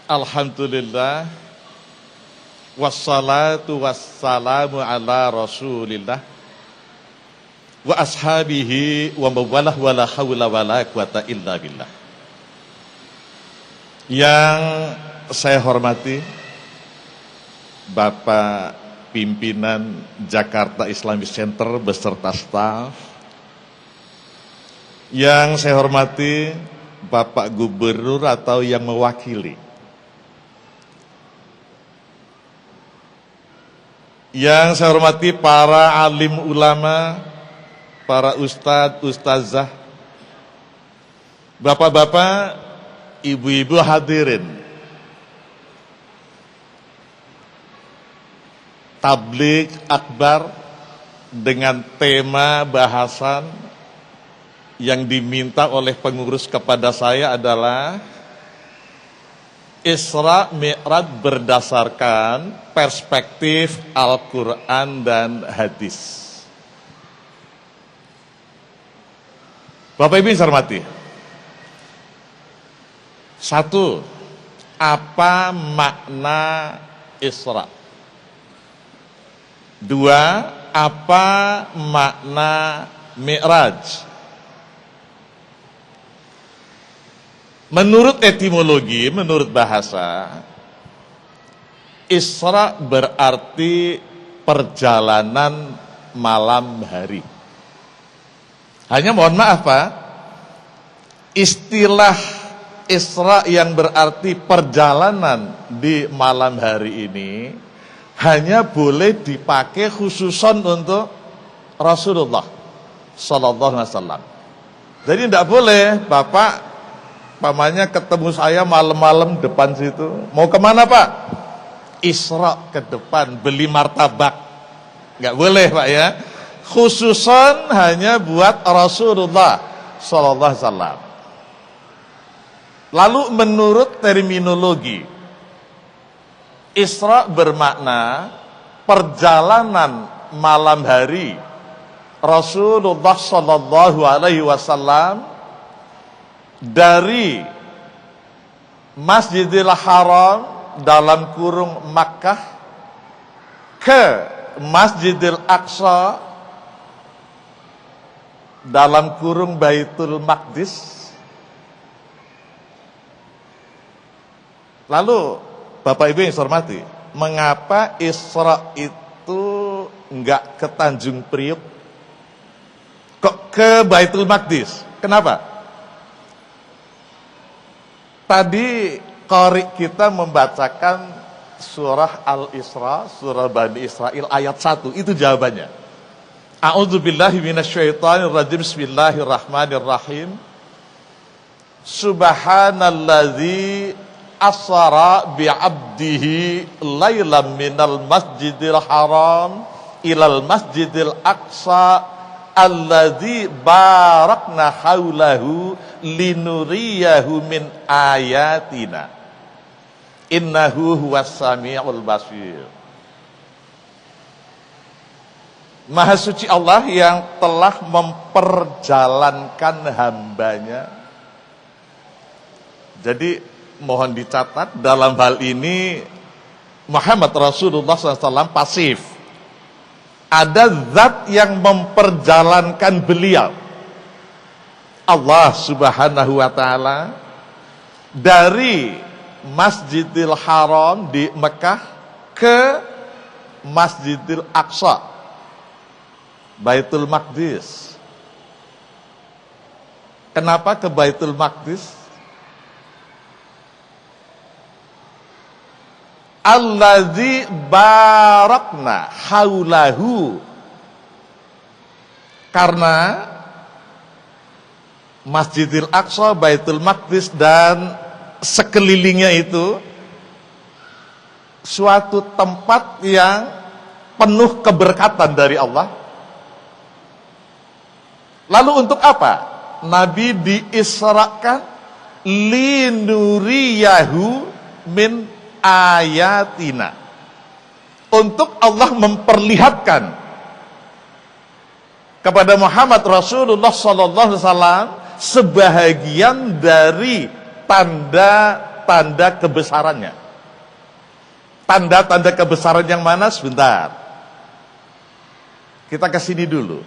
Alhamdulillah, wassalatu wassalamu ala rasulillah wa ashabihi wa mawalah wala hawla wala quwata illa billah. Yang saya hormati Bapak Pimpinan Jakarta Islamic Center beserta staf, yang saya hormati Bapak Gubernur atau yang mewakili, yang saya hormati para alim ulama, para ustadz, ustazah, bapak-bapak, ibu-ibu hadirin. Tabligh akbar dengan tema bahasan yang diminta oleh pengurus kepada saya adalah Isra Mi'raj berdasarkan perspektif Al-Quran dan hadis. Bapak Ibu yang saya hormati, satu, apa makna Isra? Dua, apa makna Mi'raj? Menurut etimologi, menurut bahasa, Isra berarti perjalanan malam hari. Hanya mohon maaf Pak, istilah Isra yang berarti perjalanan di malam hari ini hanya boleh dipakai khususon untuk Rasulullah Sallallahu Alaihi Wasallam. Jadi tidak boleh Bapak pamannya ketemu saya malam-malam depan situ, mau kemana Pak? Isra ke depan, beli martabak. Nggak boleh Pak ya. Khususan hanya buat Rasulullah Sallallahu Alaihi Wasallam. Lalu menurut terminologi, Isra bermakna perjalanan malam hari Rasulullah Sallallahu Alaihi Wasallam dari Masjidil Haram dalam kurung Makkah ke Masjidil Aqsa dalam kurung Baitul Maqdis. Lalu Bapak Ibu yang saya hormati, mengapa Isra itu enggak ke Tanjung Priok, kok ke Baitul Maqdis? Kenapa? Tadi qari kita membacakan surah Al-Isra, surah Bani Israil ayat 1, itu jawabannya. A'udzubillahi minasyaitonirrajim, bismillahirrahmanirrahim. Subhanalladzi asra bi'abdihi lailam minal masjidil haram ilal masjidil aqsa alladzi barakna haulahu linuriyahu min ayatina innahu huwas samiul basir. Maha suci Allah yang telah memperjalankan hambanya. Jadi mohon dicatat, dalam hal ini Muhammad Rasulullah SAW pasif. Ada zat yang memperjalankan beliau, Allah Subhanahu wa Ta'ala, dari Masjidil Haram di Mekah ke Masjidil Aqsa, Baitul Maqdis. Kenapa ke Baitul Maqdis? Alladzi barakna haulahu, karena Masjidil Aqsa, Baitul Maqdis dan sekelilingnya itu suatu tempat yang penuh keberkatan dari Allah. Lalu untuk apa Nabi diisrakan? Linuriyahu min ayatina, untuk Allah memperlihatkan kepada Muhammad Rasulullah sallallahu alaihi wasallam sebahagian dari tanda tanda-tanda kebesarannya. Tanda-tanda kebesaran yang mana? Sebentar. Kita ke sini dulu.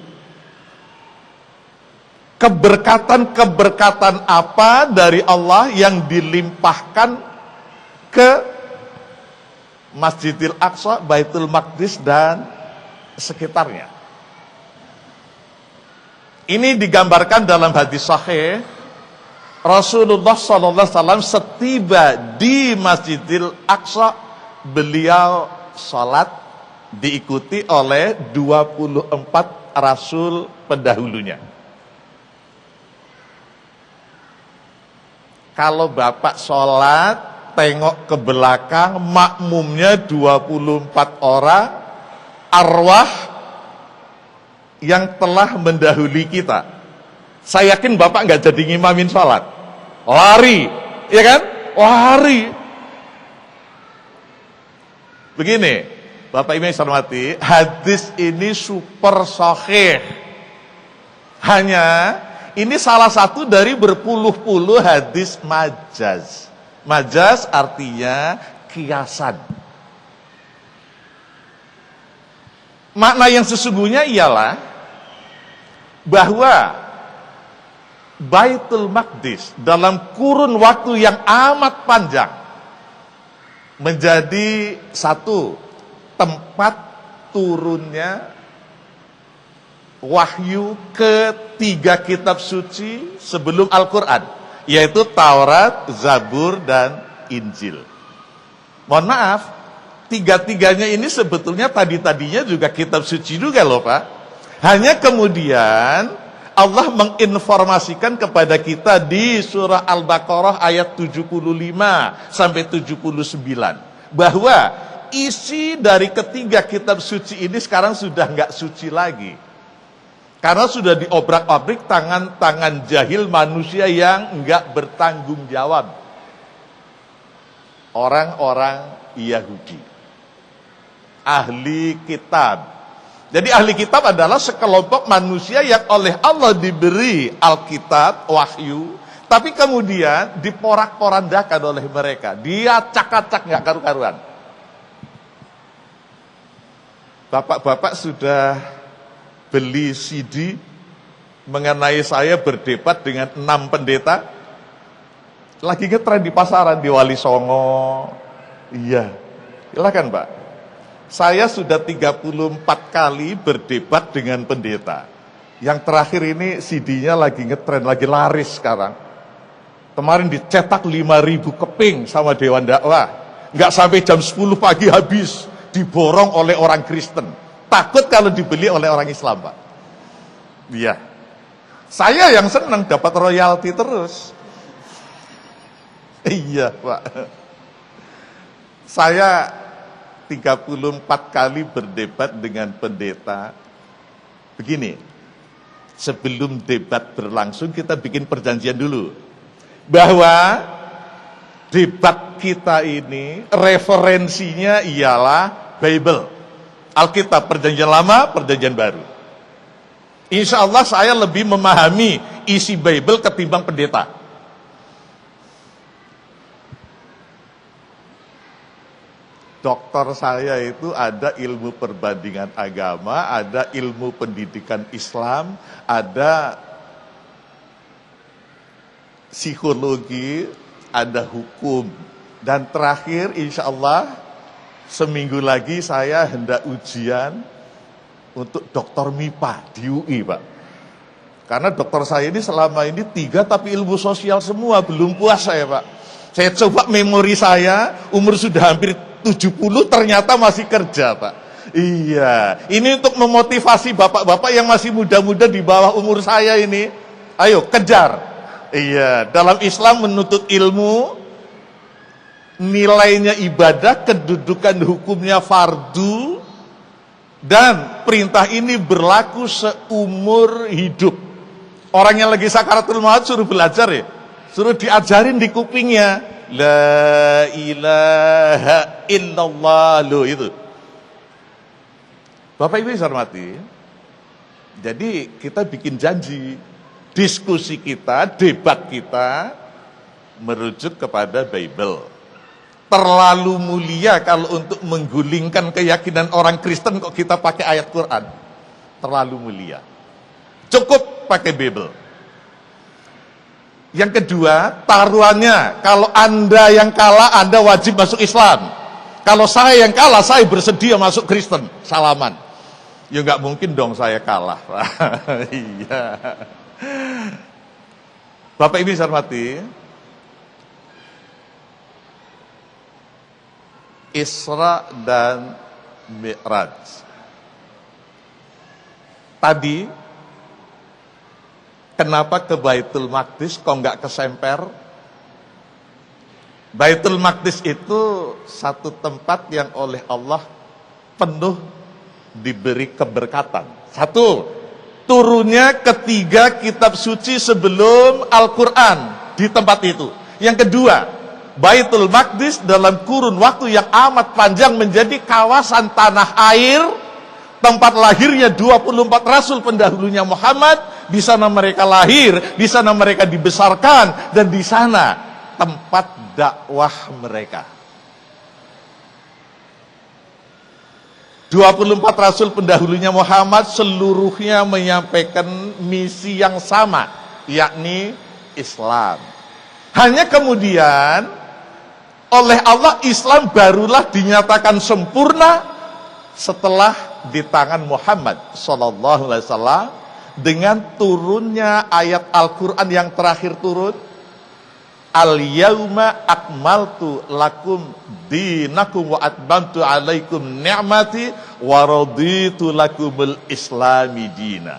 Keberkatan-keberkatan apa dari Allah yang dilimpahkan ke Masjidil Aqsa, Baitul Maqdis dan sekitarnya. Ini digambarkan dalam hadis sahih. Rasulullah SAW setiba di Masjidil Aqsa, beliau salat diikuti oleh 24 rasul pendahulunya. Kalau Bapak sholat, tengok ke belakang, makmumnya 24 orang, arwah yang telah mendahului kita. Saya yakin Bapak nggak jadi ngimamin sholat. Lari, ya kan? Lari. Begini, Bapak Ibu yang saya hormati, hadis ini super sahih. Hanya ini salah satu dari berpuluh-puluh hadis majaz. Majaz artinya kiasan. Makna yang sesungguhnya ialah bahwa Baitul Maqdis dalam kurun waktu yang amat panjang menjadi satu tempat turunnya wahyu ketiga kitab suci sebelum Al-Quran, yaitu Taurat, Zabur, dan Injil. Mohon maaf, tiga-tiganya ini sebetulnya tadi-tadinya juga kitab suci juga loh Pak. Hanya kemudian Allah menginformasikan kepada kita di surah Al-Baqarah ayat 75 sampai 79 bahwa isi dari ketiga kitab suci ini sekarang sudah nggak suci lagi. Karena sudah diobrak-abrik tangan-tangan jahil manusia yang enggak bertanggung jawab. Orang-orang Yahudi. Ahli kitab. Jadi ahli kitab adalah sekelompok manusia yang oleh Allah diberi Alkitab, wahyu. Tapi kemudian diporak-porandakan oleh mereka. Dia acak-acak enggak karu-karuan. Bapak-bapak sudah beli CD mengenai saya berdebat dengan 6 pendeta. Lagi ngetren di pasaran di Wali Songo. Iya, silakan Pak. Saya sudah 34 kali berdebat dengan pendeta. Yang terakhir ini CD-nya lagi ngetren, lagi laris sekarang. Kemarin dicetak 5.000 keping sama Dewan Dakwah. Nggak sampai jam 10 pagi habis, diborong oleh orang Kristen. Takut kalau dibeli oleh orang Islam, Pak. Iya. Saya yang senang dapat royalti terus. Iya, Pak. Saya 34 kali berdebat dengan pendeta. Begini, sebelum debat berlangsung kita bikin perjanjian dulu. Bahwa debat kita ini referensinya ialah Bible. Alkitab, perjanjian lama, perjanjian baru. Insya Allah saya lebih memahami isi Bible ketimbang pendeta. Doktor saya itu ada ilmu perbandingan agama, ada ilmu pendidikan Islam, ada psikologi, ada hukum. Dan terakhir insya Allah seminggu lagi saya hendak ujian untuk doktor MIPA di UI, Pak. Karena dokter saya ini selama ini 3 tapi ilmu sosial semua, belum puas saya, Pak. Saya coba memori saya, umur sudah hampir 70 ternyata masih kerja, Pak. Iya, ini untuk memotivasi bapak-bapak yang masih muda-muda di bawah umur saya ini. Ayo, kejar. Iya, dalam Islam menuntut ilmu, nilainya ibadah, kedudukan hukumnya fardu, dan perintah ini berlaku seumur hidup. Orang yang lagi sakaratul maut suruh belajar ya, suruh diajarin di kupingnya, la ilaha illallah, loh itu. Bapak Ibu yang saya hormati, jadi kita bikin janji, diskusi kita, debat kita, merujuk kepada Bible. Terlalu mulia kalau untuk menggulingkan keyakinan orang Kristen kok kita pakai ayat Quran. Terlalu mulia. Cukup pakai Bible. Yang kedua, taruhannya, kalau Anda yang kalah, Anda wajib masuk Islam. Kalau saya yang kalah, saya bersedia masuk Kristen. Salaman. Ya nggak mungkin dong saya kalah. Iya. Bapak Ibu saya hormati, Isra dan Mi'raj. Tadi, kenapa ke Baitul Maqdis kok nggak ke Semper? Baitul Maqdis itu satu tempat yang oleh Allah penuh diberi keberkatan. Satu, turunnya ketiga kitab suci sebelum Al-Quran di tempat itu. Yang kedua, Baitul Maqdis dalam kurun waktu yang amat panjang menjadi kawasan tanah air, tempat lahirnya 24 rasul pendahulunya Muhammad. Di sana mereka lahir, di sana mereka dibesarkan, dan di sana tempat dakwah mereka. 24 rasul pendahulunya Muhammad seluruhnya menyampaikan misi yang sama, yakni Islam. Hanya kemudian oleh Allah Islam barulah dinyatakan sempurna setelah di tangan Muhammad sallallahu alaihi wasallam dengan turunnya ayat Al-Qur'an yang terakhir turun, Al-yauma akmaltu lakum dinakum wa atmamtu alaikum ni'mati wa raditu lakumul islami dina.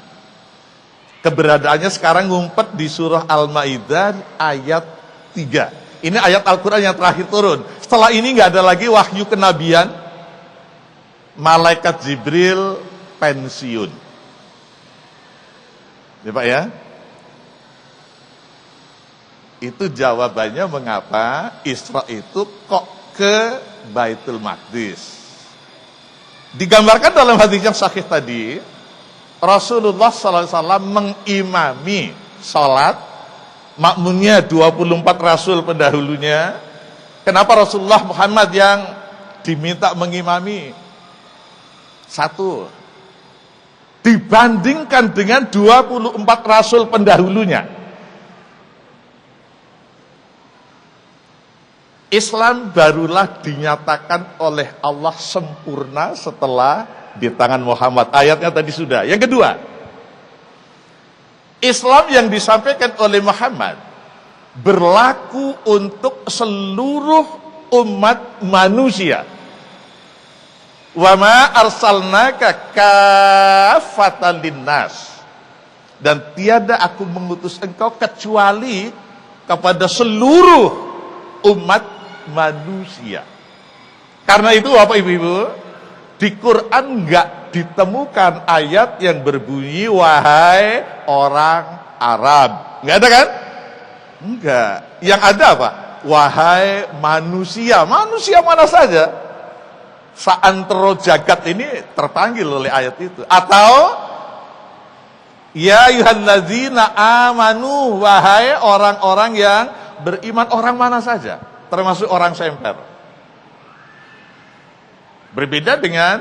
Keberadaannya sekarang ngumpet di surah Al-Maidah ayat 3. Ini ayat Al-Quran yang terakhir turun. Setelah ini nggak ada lagi wahyu kenabian. Malaikat Jibril pensiun. Ya Pak ya. Itu jawabannya mengapa Isra itu kok ke Baitul Maqdis. Digambarkan dalam hadis yang sahih tadi, Rasulullah SAW mengimami salat, makmumnya 24 rasul pendahulunya. Kenapa Rasulullah Muhammad yang diminta mengimami? Satu, dibandingkan dengan 24 rasul pendahulunya, Islam barulah dinyatakan oleh Allah sempurna setelah di tangan Muhammad. Ayatnya tadi sudah. Yang kedua, Islam yang disampaikan oleh Muhammad berlaku untuk seluruh umat manusia. Wa ma arsalnaka kaffatan linnas. Dan tiada aku mengutus engkau kecuali kepada seluruh umat manusia. Karena itu Bapak Ibu, di Quran enggak ditemukan ayat yang berbunyi wahai orang Arab. Enggak ada kan? Enggak. Yang ada apa? Wahai manusia. Manusia mana saja. Saantero jagat ini terpanggil oleh ayat itu. Atau ya ayyuhallazina amanu, wahai orang-orang yang beriman, orang mana saja, termasuk orang Semper. Berbeda dengan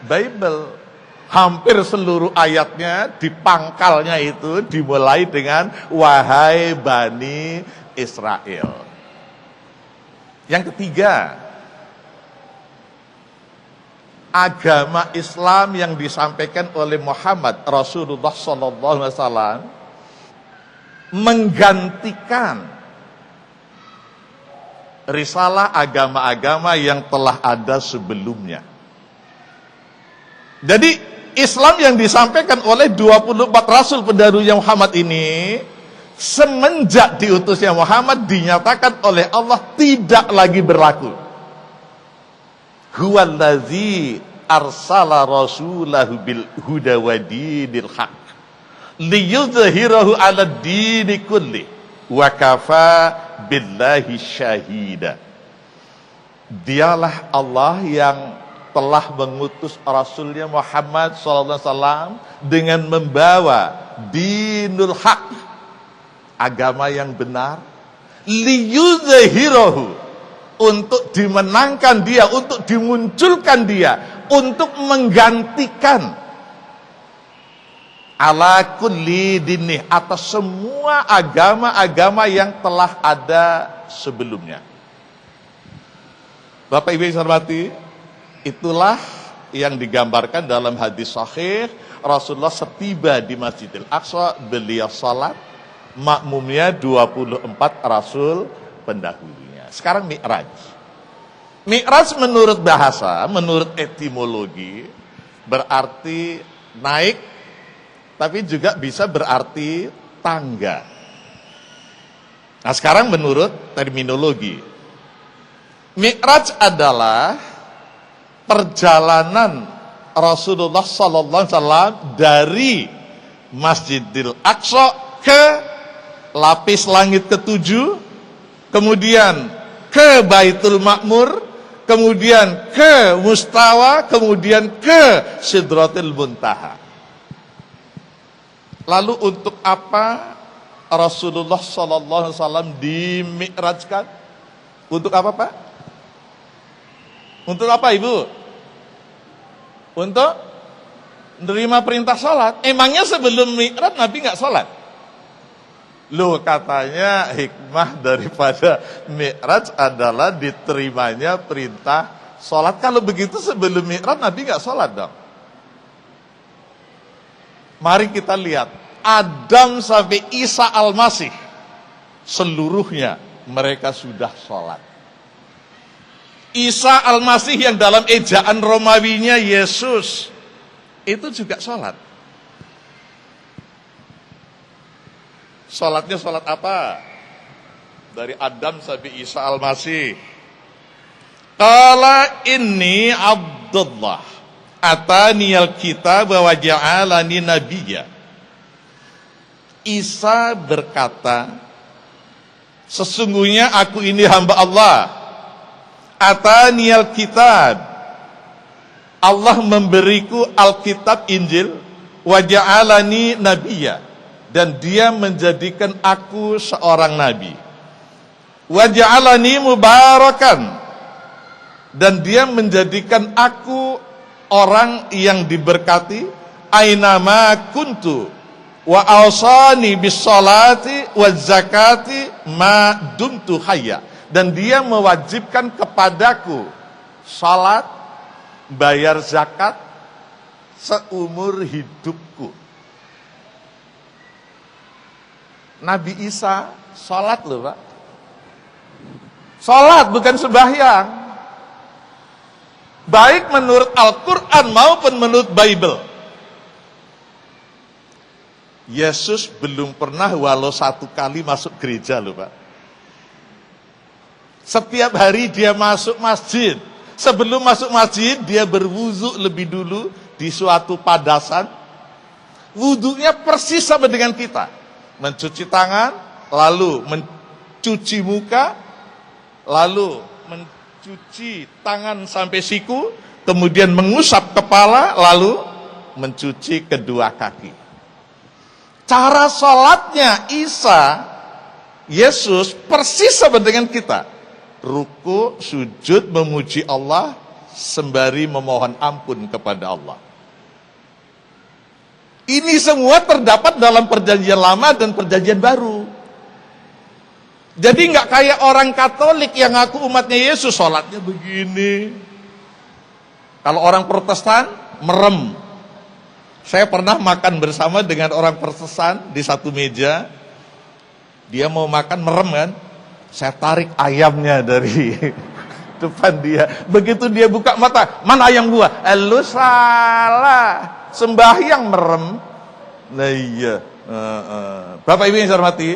Bible. Hampir seluruh ayatnya di pangkalnya itu dimulai dengan wahai Bani Israel. Yang ketiga, agama Islam yang disampaikan oleh Muhammad Rasulullah SAW menggantikan risalah agama-agama yang telah ada sebelumnya. Jadi Islam yang disampaikan oleh 24 rasul pendahulunya Muhammad ini, semenjak diutusnya Muhammad dinyatakan oleh Allah tidak lagi berlaku. Huwallazi arsala rasulahu bil huda wa dinil haq liyudhhirahu 'ala dini kulli wa kafa billahi syahida. Dialah Allah yang telah mengutus Rasulnya Muhammad SAW dengan membawa dinul haq, agama yang benar, liyudhhirahu, untuk dimenangkan dia, untuk dimunculkan dia, untuk menggantikan ala kulli dini, atas semua agama-agama yang telah ada sebelumnya. Bapak Ibu yang saya hormati, itulah yang digambarkan dalam hadis sahih. Rasulullah setiba di Masjidil Aqsa, beliau salat, makmumnya 24 rasul pendahulunya. Sekarang Mi'raj. Mi'raj menurut bahasa, menurut etimologi, berarti naik, tapi juga bisa berarti tangga. Nah sekarang menurut terminologi, Mi'raj adalah perjalanan Rasulullah Sallallahu Alaihi Wasallam dari Masjidil Aqsa ke lapis langit ketujuh, kemudian ke Baitul Ma'mur, kemudian ke Mustawa, kemudian ke Sidratil Muntaha. Lalu untuk apa Rasulullah Sallallahu Alaihi Wasallam dimi'rajkan? Untuk apa, Pak? Untuk apa, Ibu? Untuk menerima perintah sholat. Emangnya sebelum mi'raj Nabi nggak sholat? Loh, katanya hikmah daripada mi'raj adalah diterimanya perintah sholat. Kalau begitu sebelum mi'raj Nabi nggak sholat dong. Mari kita lihat, Adam sampai Isa Al-Masih, seluruhnya mereka sudah sholat. Isa Al-Masih yang dalam ejaan Romawinya Yesus, itu juga sholat. Sholatnya sholat apa? Dari Adam sampai Isa Al-Masih. Qala inni Abdullah, ataniyal kitab wa ja'alani nabiyya. Isa berkata, sesungguhnya aku ini hamba Allah. Ataniyal kitab, Allah memberiku Alkitab Injil, wa ja'alani nabiyya, dan dia menjadikan aku seorang nabi. Wa ja'alani mubarakan, dan dia menjadikan aku orang yang diberkati, ainama kuntu, wa awsani bis salati waz zakati ma dumtu hayya, dan dia mewajibkan kepadaku salat, bayar zakat seumur hidupku. Nabi Isa salat loh, Pak. Salat bukan sembahyang. Baik menurut Al-Quran maupun menurut Bible. Yesus belum pernah walau satu kali masuk gereja loh, Pak. Setiap hari dia masuk masjid. Sebelum masuk masjid dia berwudu lebih dulu di suatu padasan. Wudunya persis sama dengan kita. Mencuci tangan, lalu mencuci muka, lalu mencuci tangan sampai siku, kemudian mengusap kepala, lalu mencuci kedua kaki. Cara sholatnya Isa, Yesus persis sama dengan kita. Ruku, sujud, memuji Allah, sembari memohon ampun kepada Allah. Ini semua terdapat dalam perjanjian lama dan perjanjian baru. Jadi nggak kayak orang Katolik yang ngaku umatnya Yesus, sholatnya begini. Kalau orang Protestan, merem. Saya pernah makan bersama dengan orang Protestan di satu meja. Dia mau makan, merem kan. Saya tarik ayamnya dari depan dia. Begitu dia buka mata, mana ayam gua? Lu salah. Sembahyang merem. Nah iya. Bapak Ibu yang saya hormati,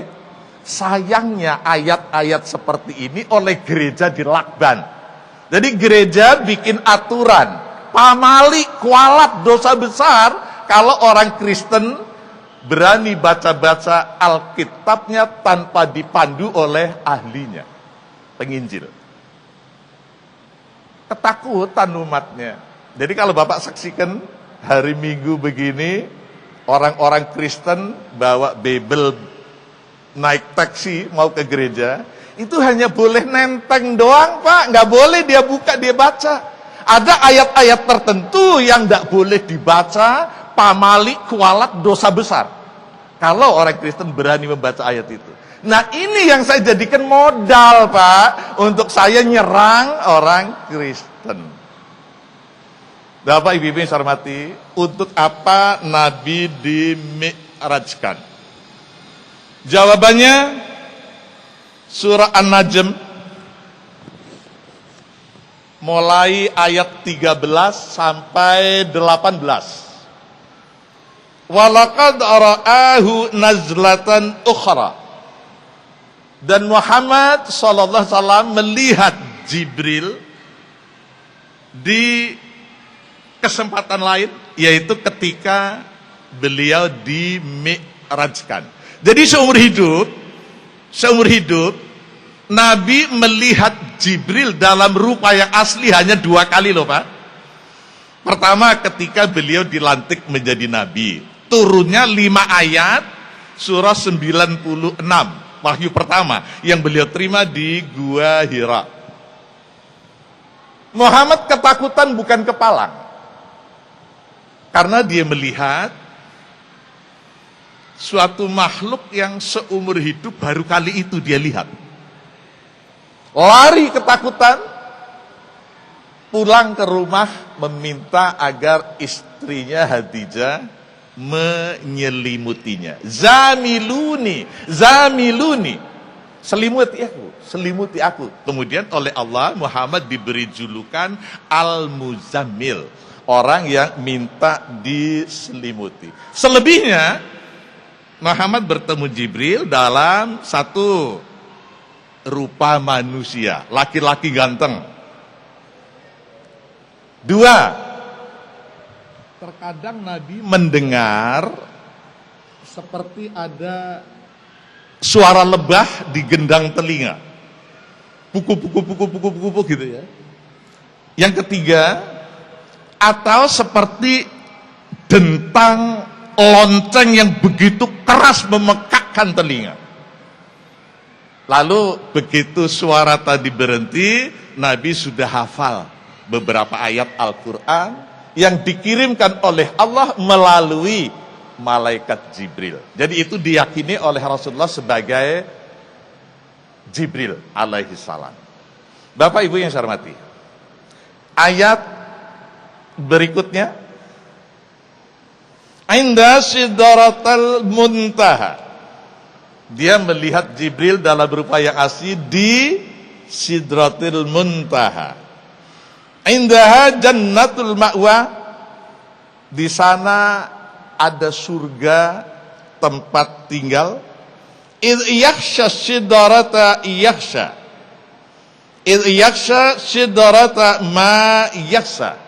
sayangnya ayat-ayat seperti ini oleh gereja dilakban. Jadi gereja bikin aturan, pamali, kualat, dosa besar kalau orang Kristen berani baca-baca Alkitabnya tanpa dipandu oleh ahlinya, penginjil. Ketakutan umatnya. Jadi kalau Bapak saksikan hari Minggu begini, orang-orang Kristen bawa Bible naik taksi mau ke gereja, Itu hanya boleh nenteng doang, Pak. Nggak boleh dia buka, dia baca. Ada ayat-ayat tertentu yang nggak boleh dibaca, pamali, kualat, dosa besar. Kalau orang Kristen berani membaca ayat itu. Nah, ini yang saya jadikan modal, Pak, untuk saya nyerang orang Kristen. Bapak Ibu yang saya hormati, untuk apa Nabi dimi'rajkan? Jawabannya surah An-Najm mulai ayat 13 sampai 18. Walaqad ra'ahu nazlatan ukhra. Dan Muhammad sallallahu alaihi wasallam melihat Jibril di kesempatan lain, yaitu ketika beliau dimi'rajkan. Jadi seumur hidup Nabi melihat Jibril dalam rupa yang asli hanya 2 kali loh, Pak. Pertama ketika beliau dilantik menjadi Nabi, turunnya 5 ayat surah 96, wahyu pertama yang beliau terima di Gua Hira. Muhammad ketakutan bukan kepalang, karena dia melihat suatu makhluk yang seumur hidup baru kali itu dia lihat. Lari ketakutan, pulang ke rumah meminta agar istrinya Khadijah menyelimutinya. Zamiluni, selimuti aku. Kemudian oleh Allah Muhammad diberi julukan Al-Muzammil, orang yang minta diselimuti. Selebihnya Muhammad bertemu Jibril dalam satu rupa manusia, laki-laki ganteng. 2, terkadang Nabi mendengar seperti ada suara lebah di gendang telinga. Puku gitu ya. Yang 3, atau seperti dentang lonceng yang begitu keras memekakkan telinga. Lalu begitu suara tadi berhenti, Nabi sudah hafal beberapa ayat Al-Quran yang dikirimkan oleh Allah melalui malaikat Jibril. Jadi itu diyakini oleh Rasulullah sebagai Jibril alaihi salam. Bapak Ibu yang saya hormati, ayat berikutnya, Inda Sidratal Muntaha. Dia melihat Jibril dalam rupa yang asli di Sidratil Muntaha. Indaha Jannatul Ma'wa. Di sana ada surga tempat tinggal. Idh yakhsha sidrata yakhsha. Idh yakhsha sidrata ma yakhsha.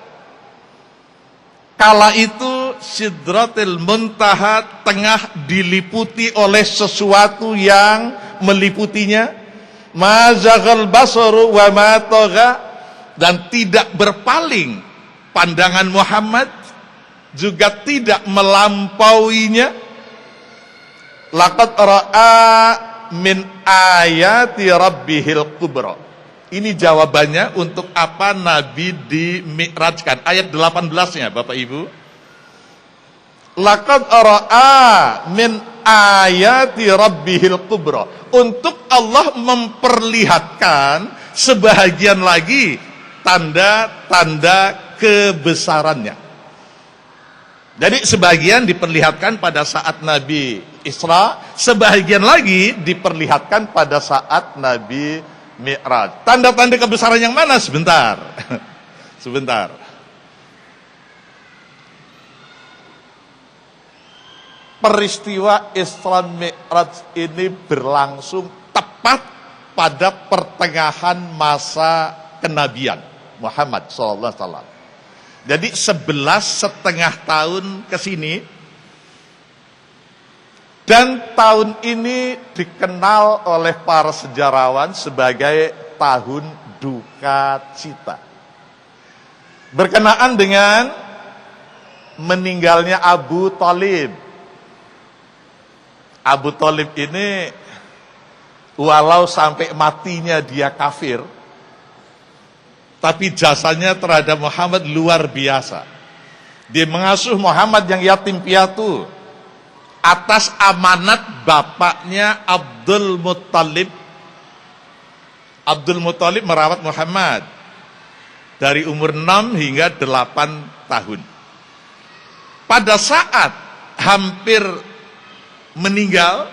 Kala itu Sidratil Muntaha tengah diliputi oleh sesuatu yang meliputinya. Ma zaghal basaru wa ma tagha. Dan tidak berpaling pandangan Muhammad, juga tidak melampauinya. Laqad ra'a min ayati rabbihil kubra. Ini jawabannya untuk apa Nabi dimi'rajkan. Ayat 18-nya Bapak Ibu. Laqad ra'a min ayati rabbihil kubra. Untuk Allah memperlihatkan sebahagian lagi tanda-tanda kebesarannya. Jadi sebagian diperlihatkan pada saat Nabi Isra, sebagian lagi diperlihatkan pada saat Nabi Mi'raj. Tanda-tanda kebesaran yang mana? Sebentar. Sebentar. Peristiwa Isra Mi'raj ini berlangsung tepat pada pertengahan masa kenabian Muhammad SAW. Jadi 11,5 tahun ke sini. Dan tahun ini dikenal oleh para sejarawan sebagai tahun duka cita. Berkenaan dengan meninggalnya Abu Thalib. Abu Thalib ini walau sampai matinya dia kafir, tapi jasanya terhadap Muhammad luar biasa. Dia mengasuh Muhammad yang yatim piatu atas amanat bapaknya Abdul Muttalib. Abdul Muttalib merawat Muhammad dari umur 6 hingga 8 tahun. Pada saat hampir meninggal,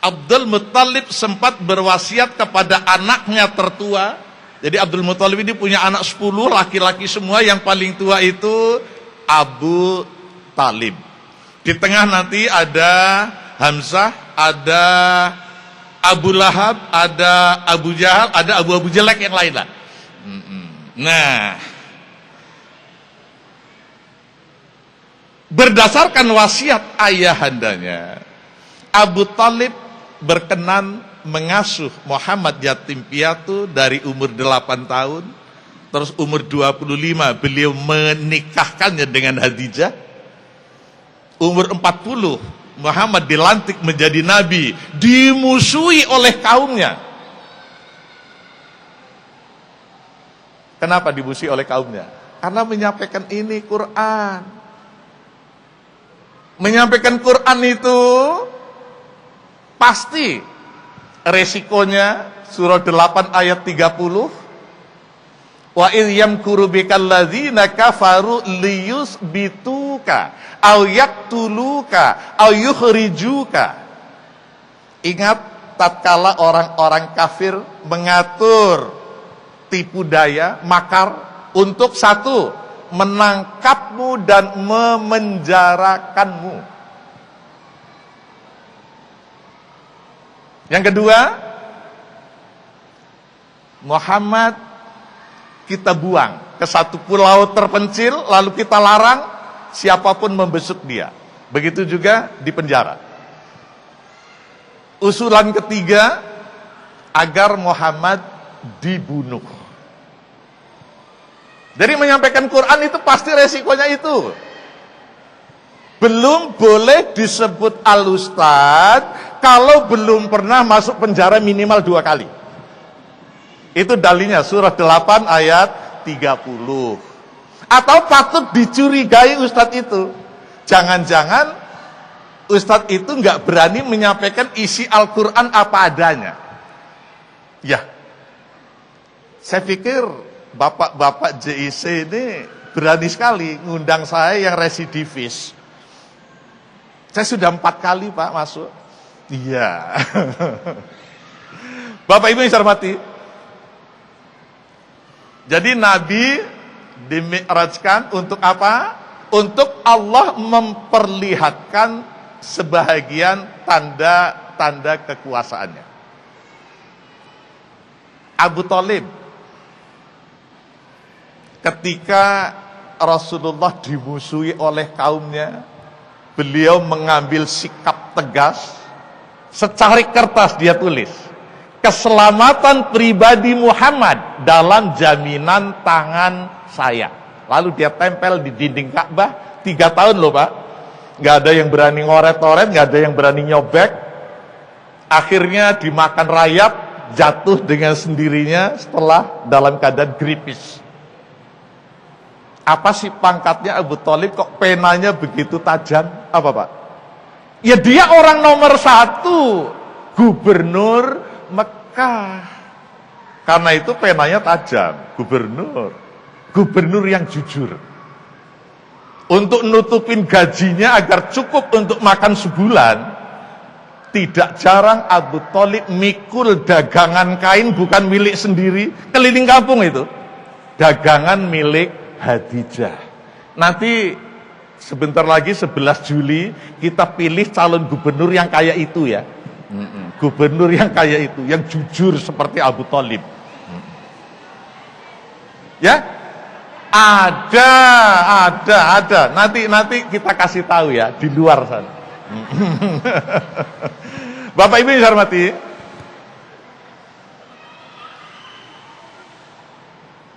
Abdul Muttalib sempat berwasiat kepada anaknya tertua. Jadi Abdul Muttalib ini punya anak 10, laki-laki semua. Yang paling tua itu Abu Talib. Di tengah nanti ada Hamzah, ada Abu Lahab, ada Abu Jahal, ada Abu Jelek yang lain lah. Nah, berdasarkan wasiat ayahandanya, Abu Talib berkenan mengasuh Muhammad yatim piatu dari umur 8 tahun, terus umur 25 beliau menikahkannya dengan Khadijah. Umur 40 Muhammad dilantik menjadi nabi, dimusuhi oleh kaumnya. Kenapa dimusuhi oleh kaumnya? Karena menyampaikan ini Quran. Menyampaikan Quran itu pasti resikonya. Surah 8 ayat 30. Wa idh yamkuru bikal ladzina kafaru liyusbituka aw yaqtuluka aw yukhrijuka. Ingat tatkala orang-orang kafir mengatur tipu daya, makar untuk satu, menangkapmu dan memenjarakanmu. Yang kedua, Muhammad kita buang ke satu pulau terpencil, lalu kita larang siapapun membesuk dia. Begitu juga di penjara. Usulan ketiga, agar Muhammad dibunuh. Jadi menyampaikan Quran itu pasti resikonya itu. Belum boleh disebut al-ustad kalau belum pernah masuk penjara minimal 2 kali. Itu dalilnya surah 8 ayat 30. Atau patut dicurigai ustadz itu. Jangan-jangan ustadz itu nggak berani menyampaikan isi Al-Quran apa adanya. Ya, saya pikir bapak-bapak JIC ini berani sekali ngundang saya yang residivis. Saya sudah 4 kali Pak masuk. Iya. Bapak Ibu yang saya hormati, jadi Nabi dimi'rajkan untuk apa? Untuk Allah memperlihatkan sebahagian tanda-tanda kekuasaannya. Abu Talib, ketika Rasulullah dimusuhi oleh kaumnya, beliau mengambil sikap tegas. Secari kertas dia tulis, keselamatan pribadi Muhammad dalam jaminan tangan saya. Lalu dia tempel di dinding Ka'bah 3 tahun loh Pak. Nggak ada yang berani ngoret-ngoret, nggak ada yang berani nyobek. Akhirnya dimakan rayap, jatuh dengan sendirinya setelah dalam keadaan gripis. Apa sih pangkatnya Abu Talib kok penanya begitu tajam? Apa Pak? Ya dia orang nomor 1, gubernur Mekah. Karena itu penanya tajam, gubernur yang jujur. Untuk nutupin gajinya agar cukup untuk makan sebulan, tidak jarang Abu Talib mikul dagangan kain bukan milik sendiri, keliling kampung itu. Dagangan milik Khadijah. Nanti sebentar lagi 11 Juli kita pilih calon gubernur yang kayak itu ya. Gubernur yang kayak itu, yang jujur seperti Abu Talib. Ya, ada. Nanti kita kasih tahu ya di luar sana. Bapak Ibu yang saya hormati,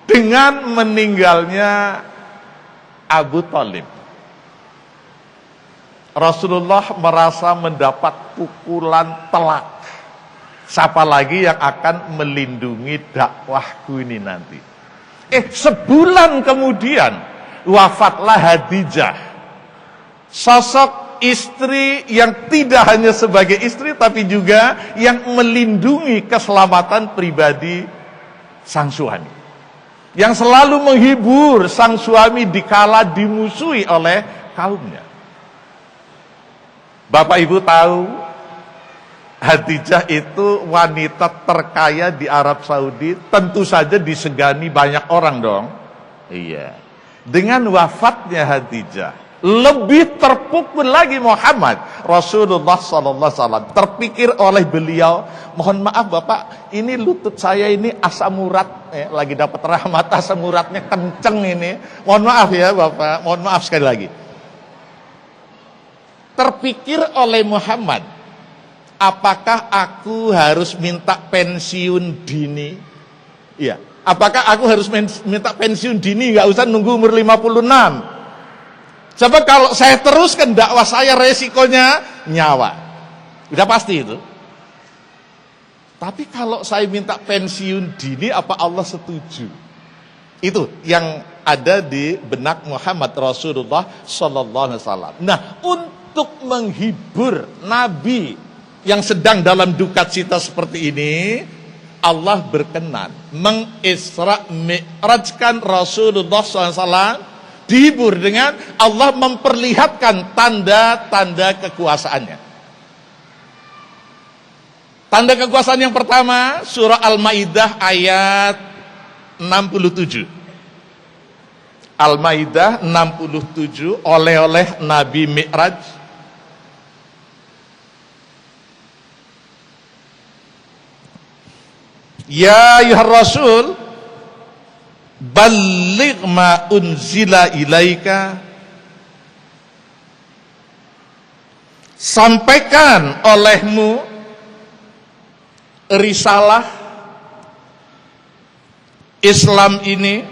dengan meninggalnya Abu Talib, Rasulullah merasa mendapat pukulan telak Siapa lagi yang akan melindungi dakwahku ini nanti? Sebulan kemudian wafatlah Khadijah. Sosok istri yang tidak hanya sebagai istri tapi juga yang melindungi keselamatan pribadi sang suami. Yang selalu menghibur sang suami dikala dimusuhi oleh kaumnya. Bapak Ibu tahu, Khadijah itu wanita terkaya di Arab Saudi, tentu saja disegani banyak orang dong. Iya. Dengan wafatnya Khadijah, lebih terpukul lagi Muhammad Rasulullah SAW. Terpikir oleh beliau, mohon maaf Bapak, ini lutut saya ini asam urat, lagi dapat rahmat, asam uratnya kenceng ini. Mohon maaf ya Bapak, mohon maaf sekali lagi. Terpikir oleh Muhammad, apakah aku harus minta pensiun dini? Iya. Apakah aku harus minta pensiun dini? Gak usah nunggu umur 56. Coba kalau saya teruskan dakwah saya, resikonya nyawa. Udah pasti itu. Tapi kalau saya minta pensiun dini, apa Allah setuju? Itu yang ada di benak Muhammad Rasulullah SAW. Nah, untuk menghibur Nabi yang sedang dalam duka cita seperti ini, Allah berkenan mengisra mi'rajkan Rasulullah SAW, dihibur dengan Allah memperlihatkan tanda-tanda kekuasaannya. Tanda kekuasaan yang pertama, surah Al-Maidah ayat 67. Al-Maidah 67, oleh-oleh Nabi Mi'raj. Ya ayuhar rasul, balligh ma unzila ilaika, sampaikan olehmu risalah Islam ini,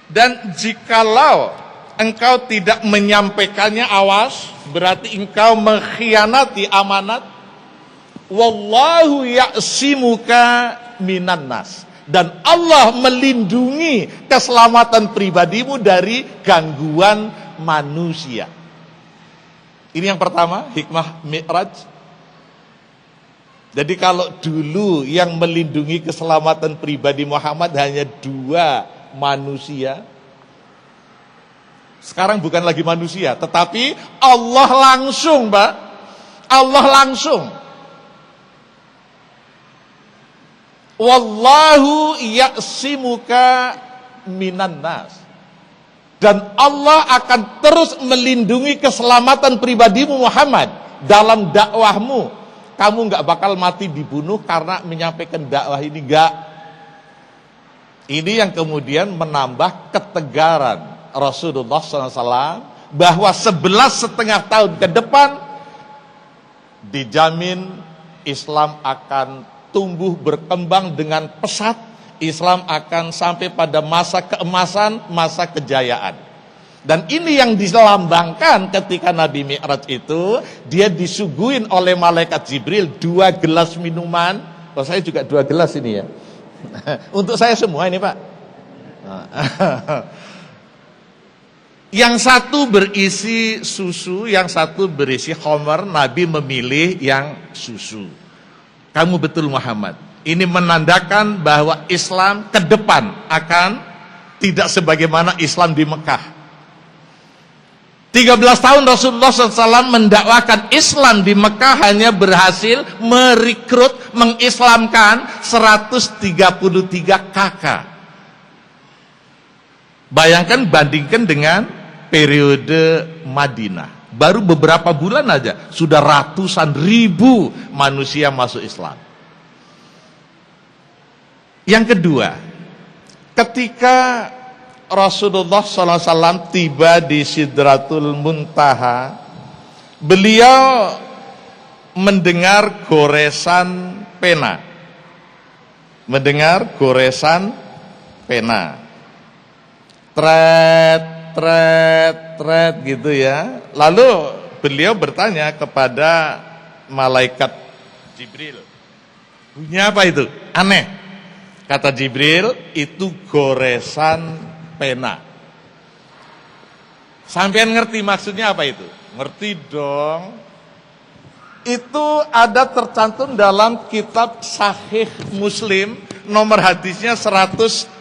dan jikalau engkau tidak menyampaikannya, awas, berarti engkau mengkhianati amanat. Wallahu ya'simuka minan nas, dan Allah melindungi keselamatan pribadimu dari gangguan manusia. Ini yang pertama, hikmah Mi'raj. Jadi kalau dulu yang melindungi keselamatan pribadi Muhammad hanya 2 manusia, sekarang bukan lagi manusia, tetapi Allah langsung, Pak. Allah langsung. Wallahu ya'simuka minan nas, dan Allah akan terus melindungi keselamatan pribadimu Muhammad dalam dakwahmu. Kamu nggak bakal mati dibunuh karena menyampaikan dakwah ini, nggak. Ini yang kemudian menambah ketegaran Rasulullah SAW bahwa 11,5 tahun ke depan dijamin Islam akan tumbuh berkembang dengan pesat. Islam akan sampai pada masa keemasan, masa kejayaan. Dan ini yang dilambangkan ketika Nabi Mi'raj itu, dia disuguhin oleh malaikat Jibril 2 gelas minuman. Oh, saya juga 2 gelas ini ya. Untuk saya semua ini, Pak. Yang satu berisi susu, yang satu berisi khamar. Nabi memilih yang susu. Kamu betul Muhammad. Ini menandakan bahwa Islam ke depan akan tidak sebagaimana Islam di Mekah. 13 tahun Rasulullah SAW mendakwakan Islam di Mekah, hanya berhasil merekrut, mengislamkan 133 kakak. Bayangkan, bandingkan dengan periode Madinah. Baru beberapa bulan aja sudah ratusan ribu manusia masuk Islam. Yang kedua, ketika Rasulullah SAW tiba di Sidratul Muntaha, beliau mendengar goresan pena. Mendengar goresan pena. Tret gitu ya. Lalu beliau bertanya kepada malaikat Jibril, Bunyinya apa itu? Aneh. Kata Jibril, itu goresan pena. Sampean ngerti maksudnya apa itu? Ngerti dong. Itu ada tercantum dalam kitab Sahih Muslim, nomor hadisnya 134.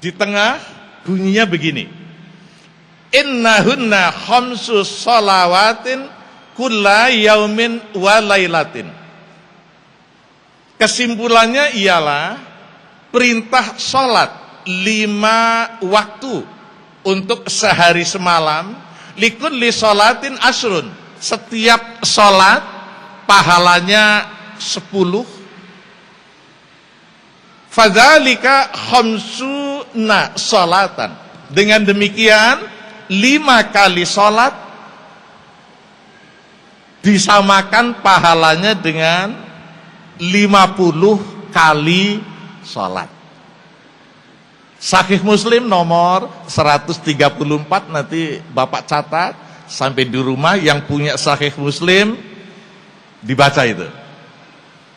Di tengah bunyinya begini. Innahunna khamsu shalawatin kulla yaumin wa lailatin. Kesimpulannya ialah perintah sholat 5 waktu untuk sehari semalam. Likulli sholatin asrun. Setiap sholat pahalanya 10. Fadzalika khamsuna sholatan. Dengan demikian 5 kali sholat disamakan pahalanya dengan 50 kali sholat. Sahih Muslim nomor 134, nanti Bapak catat sampai di rumah, yang punya Sahih Muslim dibaca itu.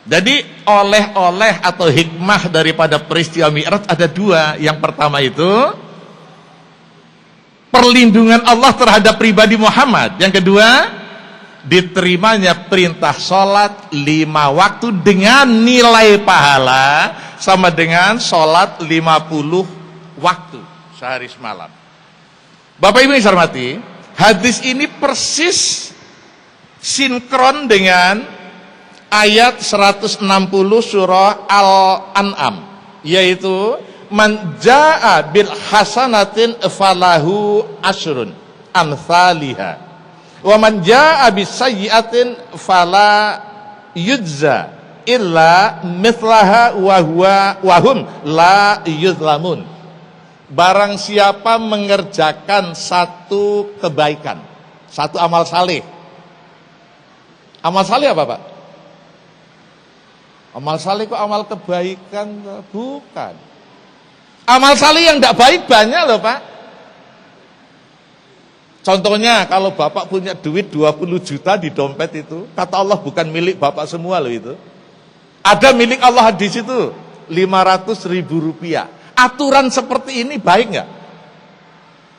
Jadi oleh-oleh atau hikmah daripada peristiwa Mi'raj ada 2. Yang pertama itu perlindungan Allah terhadap pribadi Muhammad. Yang kedua, diterimanya perintah sholat 5 waktu dengan nilai pahala sama dengan sholat 50 waktu sehari semalam. Bapak Ibu yang saya hormati, hadis ini persis sinkron dengan ayat 160 surah Al-An'am, yaitu man jaa bil hasanatin falahu asrun amsalihha wa man jaa bis sayyi'atin fala yujza illa mithlaha wa hum la yuzlamun. Barang siapa mengerjakan satu kebaikan, satu amal saleh. Amal saleh apa, Pak? Amal saleh kok amal kebaikan? Bukan. Amal saleh yang tidak baik banyak loh, Pak. Contohnya kalau Bapak punya duit 20 juta di dompet itu, kata Allah bukan milik Bapak semua loh itu. Ada milik Allah di situ, 500.000 rupiah. Aturan seperti ini baik nggak?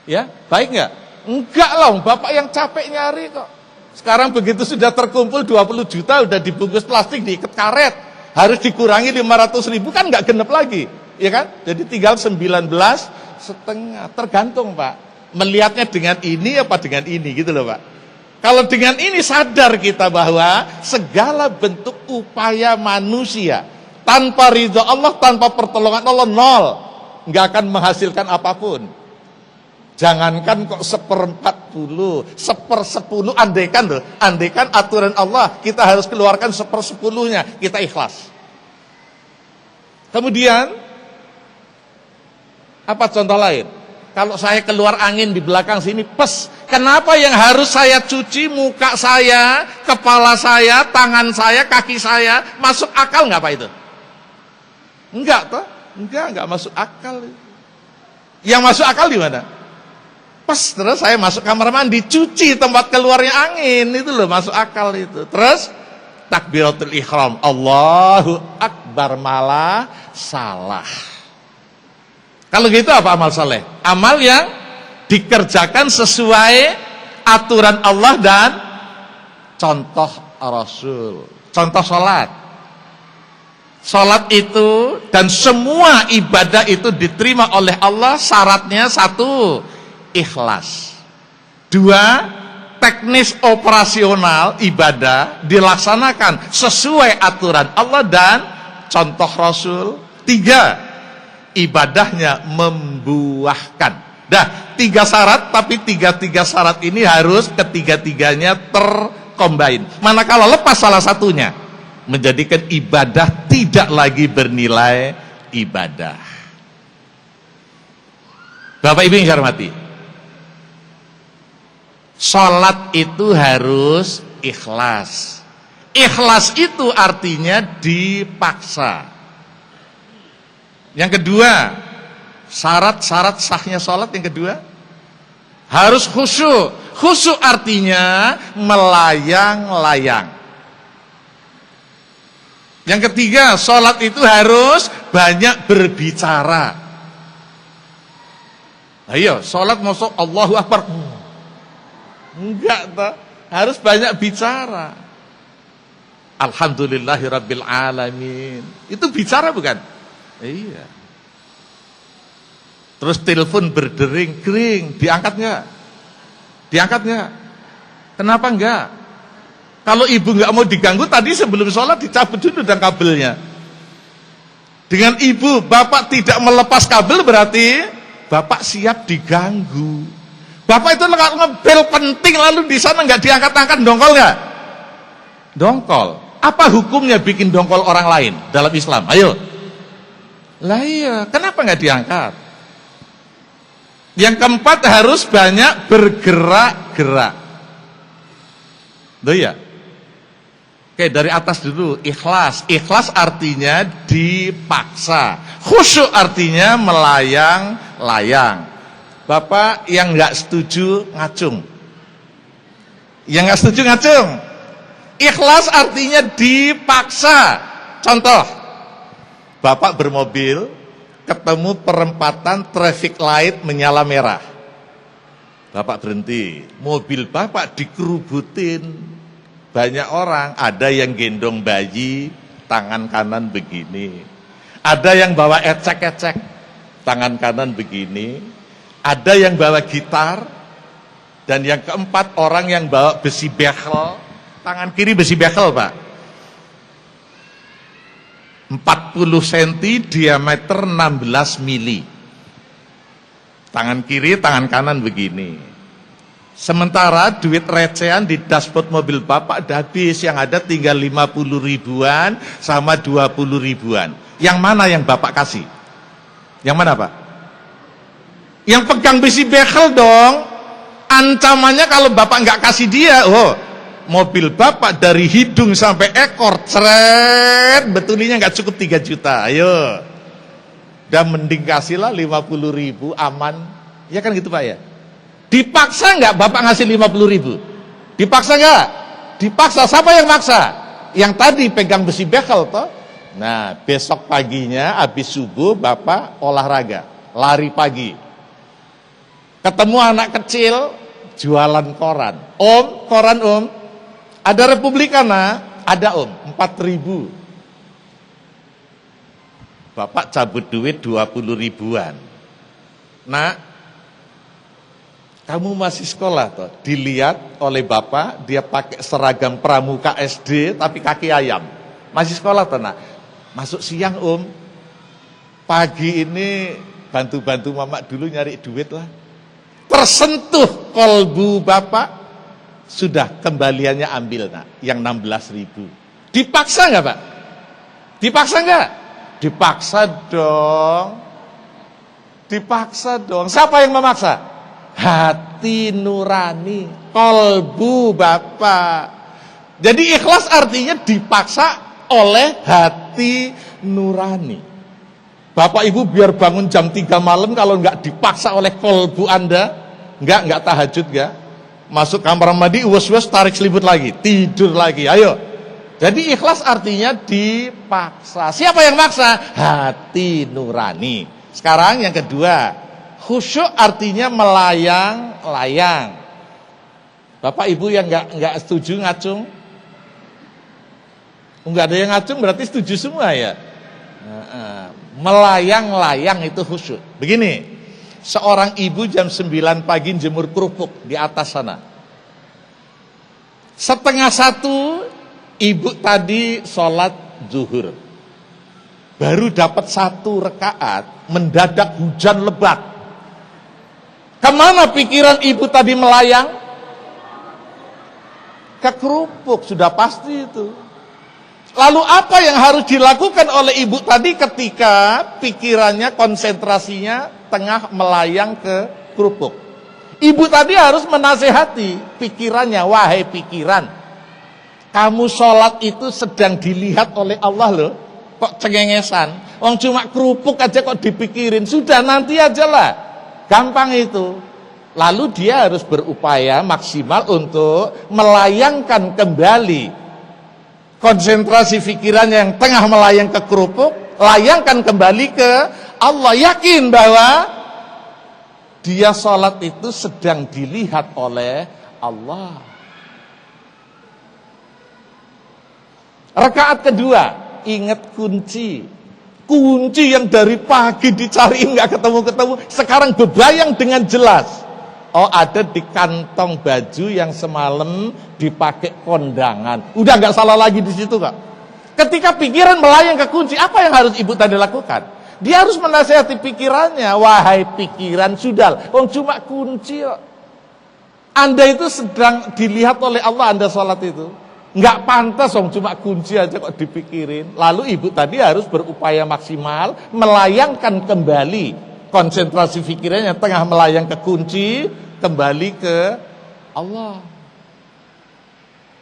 Ya, baik nggak? Enggak lah, Bapak yang capek nyari kok. Sekarang begitu sudah terkumpul 20 juta, udah dibungkus plastik, diikat karet, harus dikurangi 500.000, kan nggak genep lagi, ya kan? Jadi tinggal 19,5, tergantung Pak. Melihatnya dengan ini apa dengan ini gitu loh Pak. Kalau dengan ini sadar kita bahwa segala bentuk upaya manusia tanpa ridha Allah, tanpa pertolongan Allah, nol, nggak akan menghasilkan apapun. Jangankan kok 1/40, 1/10, andaikan aturan Allah kita harus keluarkan 1/10-nya, kita ikhlas. Kemudian apa contoh lain? Kalau saya keluar angin di belakang sini, pes, kenapa yang harus saya cuci muka saya, kepala saya, tangan saya, kaki saya? Masuk akal nggak Pak itu? Enggak toh? Enggak masuk akal. Yang masuk akal di mana? Pas terus saya masuk kamar mandi, cuci tempat keluarnya angin, itu loh masuk akal itu. Terus takbiratul ihram, Allahu Akbar, malah salah. Kalau gitu apa amal saleh? Amal yang dikerjakan sesuai aturan Allah dan contoh Rasul. Contoh sholat. Sholat itu dan semua ibadah itu diterima oleh Allah, syaratnya 1, ikhlas. 2, teknis operasional ibadah dilaksanakan sesuai aturan Allah dan contoh Rasul. 3, ibadahnya membuahkan. Dah, 3 syarat, tapi 3 syarat ini harus ketiga-tiganya tercombine. Manakala lepas salah satunya, menjadikan ibadah tidak lagi bernilai ibadah. Bapak Ibu yang saya hormati, salat itu harus ikhlas. Ikhlas itu artinya dipaksa. Yang kedua, syarat-syarat sahnya sholat yang kedua harus khusyuk. Khusyuk artinya melayang-layang. Yang ketiga, sholat itu harus banyak berbicara. Ayo, sholat masuk Allahu Akbar. Enggak, toh. Harus banyak bicara. Alhamdulillahirabbil alamin. Itu bicara bukan? Iya. Terus telepon berdering, kering, diangkat enggak? Diangkat enggak? Kenapa enggak? Kalau ibu enggak mau diganggu, tadi sebelum sholat dicabut dulu dan kabelnya. Dengan ibu, bapak tidak melepas kabel berarti bapak siap diganggu. Bapak itu ngebel penting lalu di sana enggak diangkat-angkat, dongkol enggak? Dongkol. Apa hukumnya bikin dongkol orang lain dalam Islam? Ayo. Lah iya, kenapa enggak diangkat? Yang keempat, harus banyak bergerak-gerak. Loh ya? Oke, dari atas dulu, ikhlas. Ikhlas artinya dipaksa. Khusyuk artinya melayang-layang. Bapak yang nggak setuju ngacung. Yang nggak setuju ngacung. Ikhlas artinya dipaksa. Contoh, bapak bermobil, ketemu perempatan traffic light menyala merah. Bapak berhenti, mobil bapak dikerubutin. Banyak orang, ada yang gendong bayi, tangan kanan begini. Ada yang bawa ecek-ecek, tangan kanan begini. Ada yang bawa gitar. Dan yang keempat, orang yang bawa besi bekel, tangan kiri besi bekel, Pak. 40 cm, diameter 16 mili. Tangan kiri, tangan kanan begini. Sementara duit recehan di dashboard mobil bapak udah habis, yang ada tinggal 50 ribuan sama 20 ribuan. Yang mana yang bapak kasih? Yang mana, Pak? Yang pegang besi bekel dong. Ancamannya kalau bapak nggak kasih dia, mobil bapak dari hidung sampai ekor ceret, betulnya nggak cukup 3 juta. Ayo. Udah mending kasihlah 50 ribu, aman. Ya kan gitu, Pak ya? Dipaksa nggak bapak ngasih 50 ribu? Dipaksa nggak? Dipaksa. Siapa yang maksa? Yang tadi pegang besi bekel toh. Nah, besok paginya habis subuh bapak olahraga, lari pagi. Ketemu anak kecil jualan koran. Om, koran om. Ada Republikana? Ada om, 4.000. Bapak cabut duit 20 ribuan. Nah, kamu masih sekolah toh, dilihat oleh bapak, dia pakai seragam pramuka SD tapi kaki ayam. Masih sekolah toh, nak. Masuk siang om. Pagi ini bantu-bantu mama dulu nyari duit lah. Tersentuh kolbu bapak, sudah kembaliannya ambil, nak, yang 16 ribu. Dipaksa nggak, Pak? Dipaksa nggak? Dipaksa dong. Dipaksa dong. Siapa yang memaksa? Hati nurani, kolbu bapak. Jadi ikhlas artinya dipaksa oleh hati nurani. Bapak ibu biar bangun jam 3 malam, kalau nggak dipaksa oleh kolbu anda, nggak tahajud, nggak masuk kamar mandi, uwes-uwes tarik selimut lagi, tidur lagi. Ayo. Jadi ikhlas artinya dipaksa. Siapa yang maksa? Hati nurani. Sekarang yang kedua, khusyuk artinya melayang-layang. Bapak ibu yang nggak setuju ngacung, nggak ada yang ngacung berarti setuju semua ya. Melayang-layang itu khusyuk. Begini, seorang ibu jam 9 pagi jemur kerupuk di atas sana. 12:30 ibu tadi sholat zuhur, baru dapat 1 rakaat, mendadak hujan lebat. Kemana pikiran ibu tadi melayang? Ke kerupuk, sudah pasti itu. Lalu apa yang harus dilakukan oleh ibu tadi ketika pikirannya, konsentrasinya tengah melayang ke kerupuk? Ibu tadi harus menasehati pikirannya, wahai pikiran, kamu sholat itu sedang dilihat oleh Allah loh. Kok cengengesan? Wong cuma kerupuk aja kok dipikirin. Sudah, nanti aja lah. Gampang itu. Lalu dia harus berupaya maksimal untuk melayangkan kembali konsentrasi pikirannya yang tengah melayang ke kerupuk, layangkan kembali ke Allah. Yakin bahwa dia sholat itu sedang dilihat oleh Allah. Rakaat kedua, ingat kunci. Kunci yang dari pagi dicariin nggak ketemu-ketemu, sekarang berbayang dengan jelas. Oh, ada di kantong baju yang semalam dipakai kondangan. Udah nggak salah lagi di situ, Kak. Ketika pikiran melayang ke kunci, apa yang harus ibu tadi lakukan? Dia harus menasihati pikirannya. Wahai pikiran, sudah, cuma kunci kok. Anda itu sedang dilihat oleh Allah, Anda sholat itu. Nggak pantas, cuma kunci aja kok dipikirin. Lalu ibu tadi harus berupaya maksimal, melayangkan kembali konsentrasi pikirannya tengah melayang ke kunci, kembali ke Allah.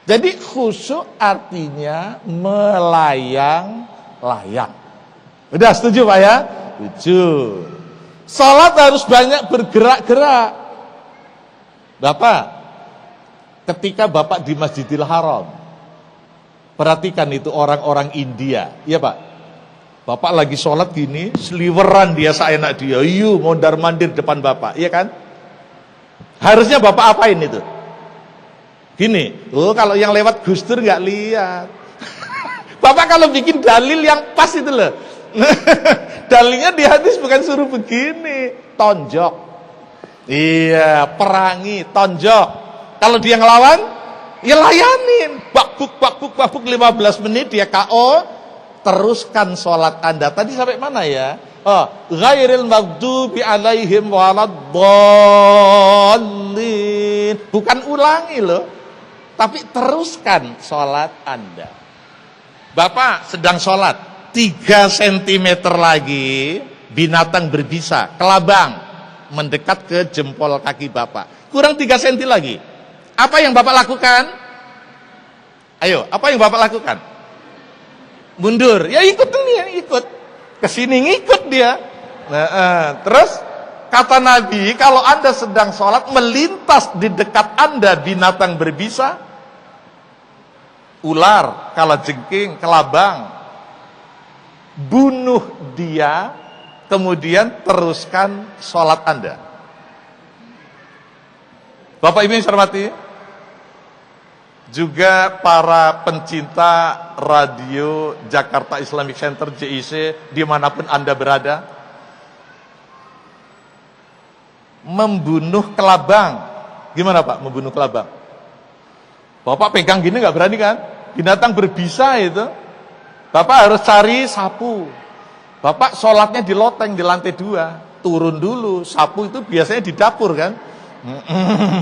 Jadi khusyuk artinya melayang-layang. Udah setuju Pak ya? Setuju. Salat harus banyak bergerak-gerak. Bapak, ketika Bapak di Masjidil Haram, perhatikan itu orang-orang India, iya Pak. Bapak lagi sholat gini, seliweran dia seenak dia, mondar-mandir depan Bapak, iya kan? Harusnya Bapak apain itu? Gini, kalau yang lewat Gus Dur nggak lihat. Bapak kalau bikin dalil yang pas itu loh. Dalilnya di hadis bukan suruh begini, tonjok. Iya, perangi, tonjok. Kalau dia ngelawan, ya layanin. Bakbuk 15 menit dia KO. Teruskan sholat Anda. Tadi sampai mana ya? Ghairil maghdubi alaihim waladdallin. Bukan ulangi loh, tapi teruskan sholat Anda. Bapak sedang sholat, 3 cm lagi binatang berbisa, kelabang, mendekat ke jempol kaki Bapak. Kurang 3 cm lagi. Apa yang Bapak lakukan? Ayo, apa yang Bapak lakukan? Mundur, ya ikut nih, ikut. Kesini ngikut dia. Terus kata Nabi, kalau Anda sedang sholat, melintas di dekat Anda binatang berbisa, ular, kalajengking, kelabang, bunuh dia, kemudian teruskan sholat Anda. Bapak Ibu yang saya hormati, juga para pencinta radio Jakarta Islamic Center JIC dimanapun Anda berada, membunuh kelabang. Gimana Pak membunuh kelabang? Bapak pegang gini nggak berani kan? Binatang berbisa itu. Bapak harus cari sapu. Bapak sholatnya di loteng di lantai 2, turun dulu. Sapu itu biasanya di dapur kan?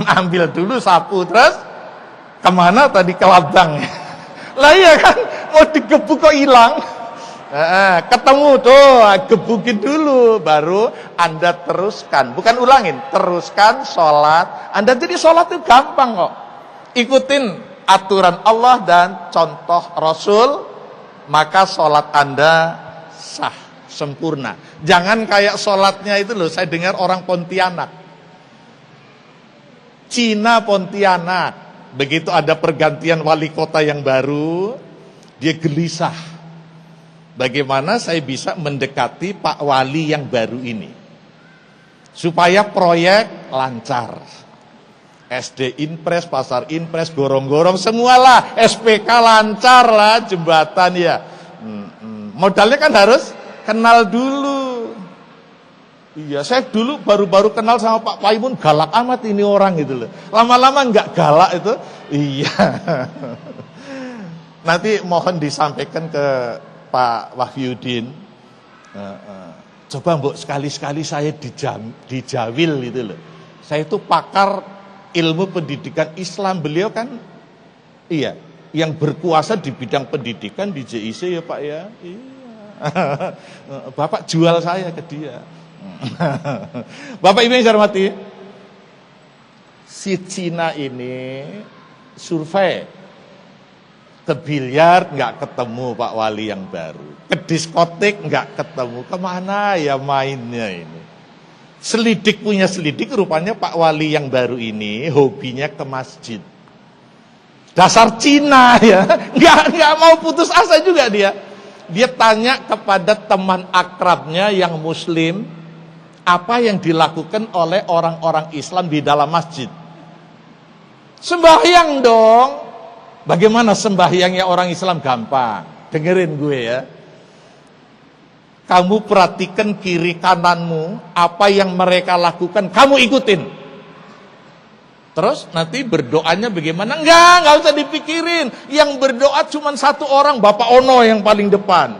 Ambil dulu sapu, terus kemana tadi kelabang? Lah iya kan, mau digebuk kok hilang. Ketemu tuh, gebukin dulu, baru Anda teruskan, bukan ulangin, teruskan sholat Anda. Jadi sholat itu gampang kok. Ikutin aturan Allah dan contoh Rasul, maka sholat Anda sah, sempurna. Jangan kayak sholatnya itu loh, saya dengar orang Pontianak, Cina Pontianak. Begitu ada pergantian wali kota yang baru, dia gelisah. Bagaimana saya bisa mendekati Pak Wali yang baru ini, supaya proyek lancar. SD Inpres, Pasar Inpres, gorong-gorong semualah, SPK lancar lah, jembatan ya. Modalnya kan harus kenal dulu. Iya, saya dulu baru-baru kenal sama Pak Paimun, galak amat ini orang gitu loh. Lama-lama nggak galak itu. Iya. Nanti mohon disampaikan ke Pak Wahyudin. Coba Mbok sekali-sekali saya dijawil gitu loh. Saya itu pakar ilmu pendidikan Islam. Beliau kan iya, yang berkuasa di bidang pendidikan di JIC ya Pak ya. Iya. Bapak jual saya ke dia. Bapak Ibu yang saya hormati, si Cina ini survei ke biliar nggak ketemu Pak Wali yang baru, ke diskotik nggak ketemu, kemana ya mainnya ini? Selidik punya selidik, rupanya Pak Wali yang baru ini hobinya ke masjid. Dasar Cina ya, nggak mau putus asa juga dia. Dia tanya kepada teman akrabnya yang Muslim, apa yang dilakukan oleh orang-orang Islam di dalam masjid. Sembahyang dong. Bagaimana sembahyangnya orang Islam? Gampang. Dengerin gue ya. Kamu perhatikan kiri kananmu, apa yang mereka lakukan, kamu ikutin. Terus nanti berdoanya bagaimana? Enggak usah dipikirin. Yang berdoa cuma satu orang, Bapak Ono yang paling depan.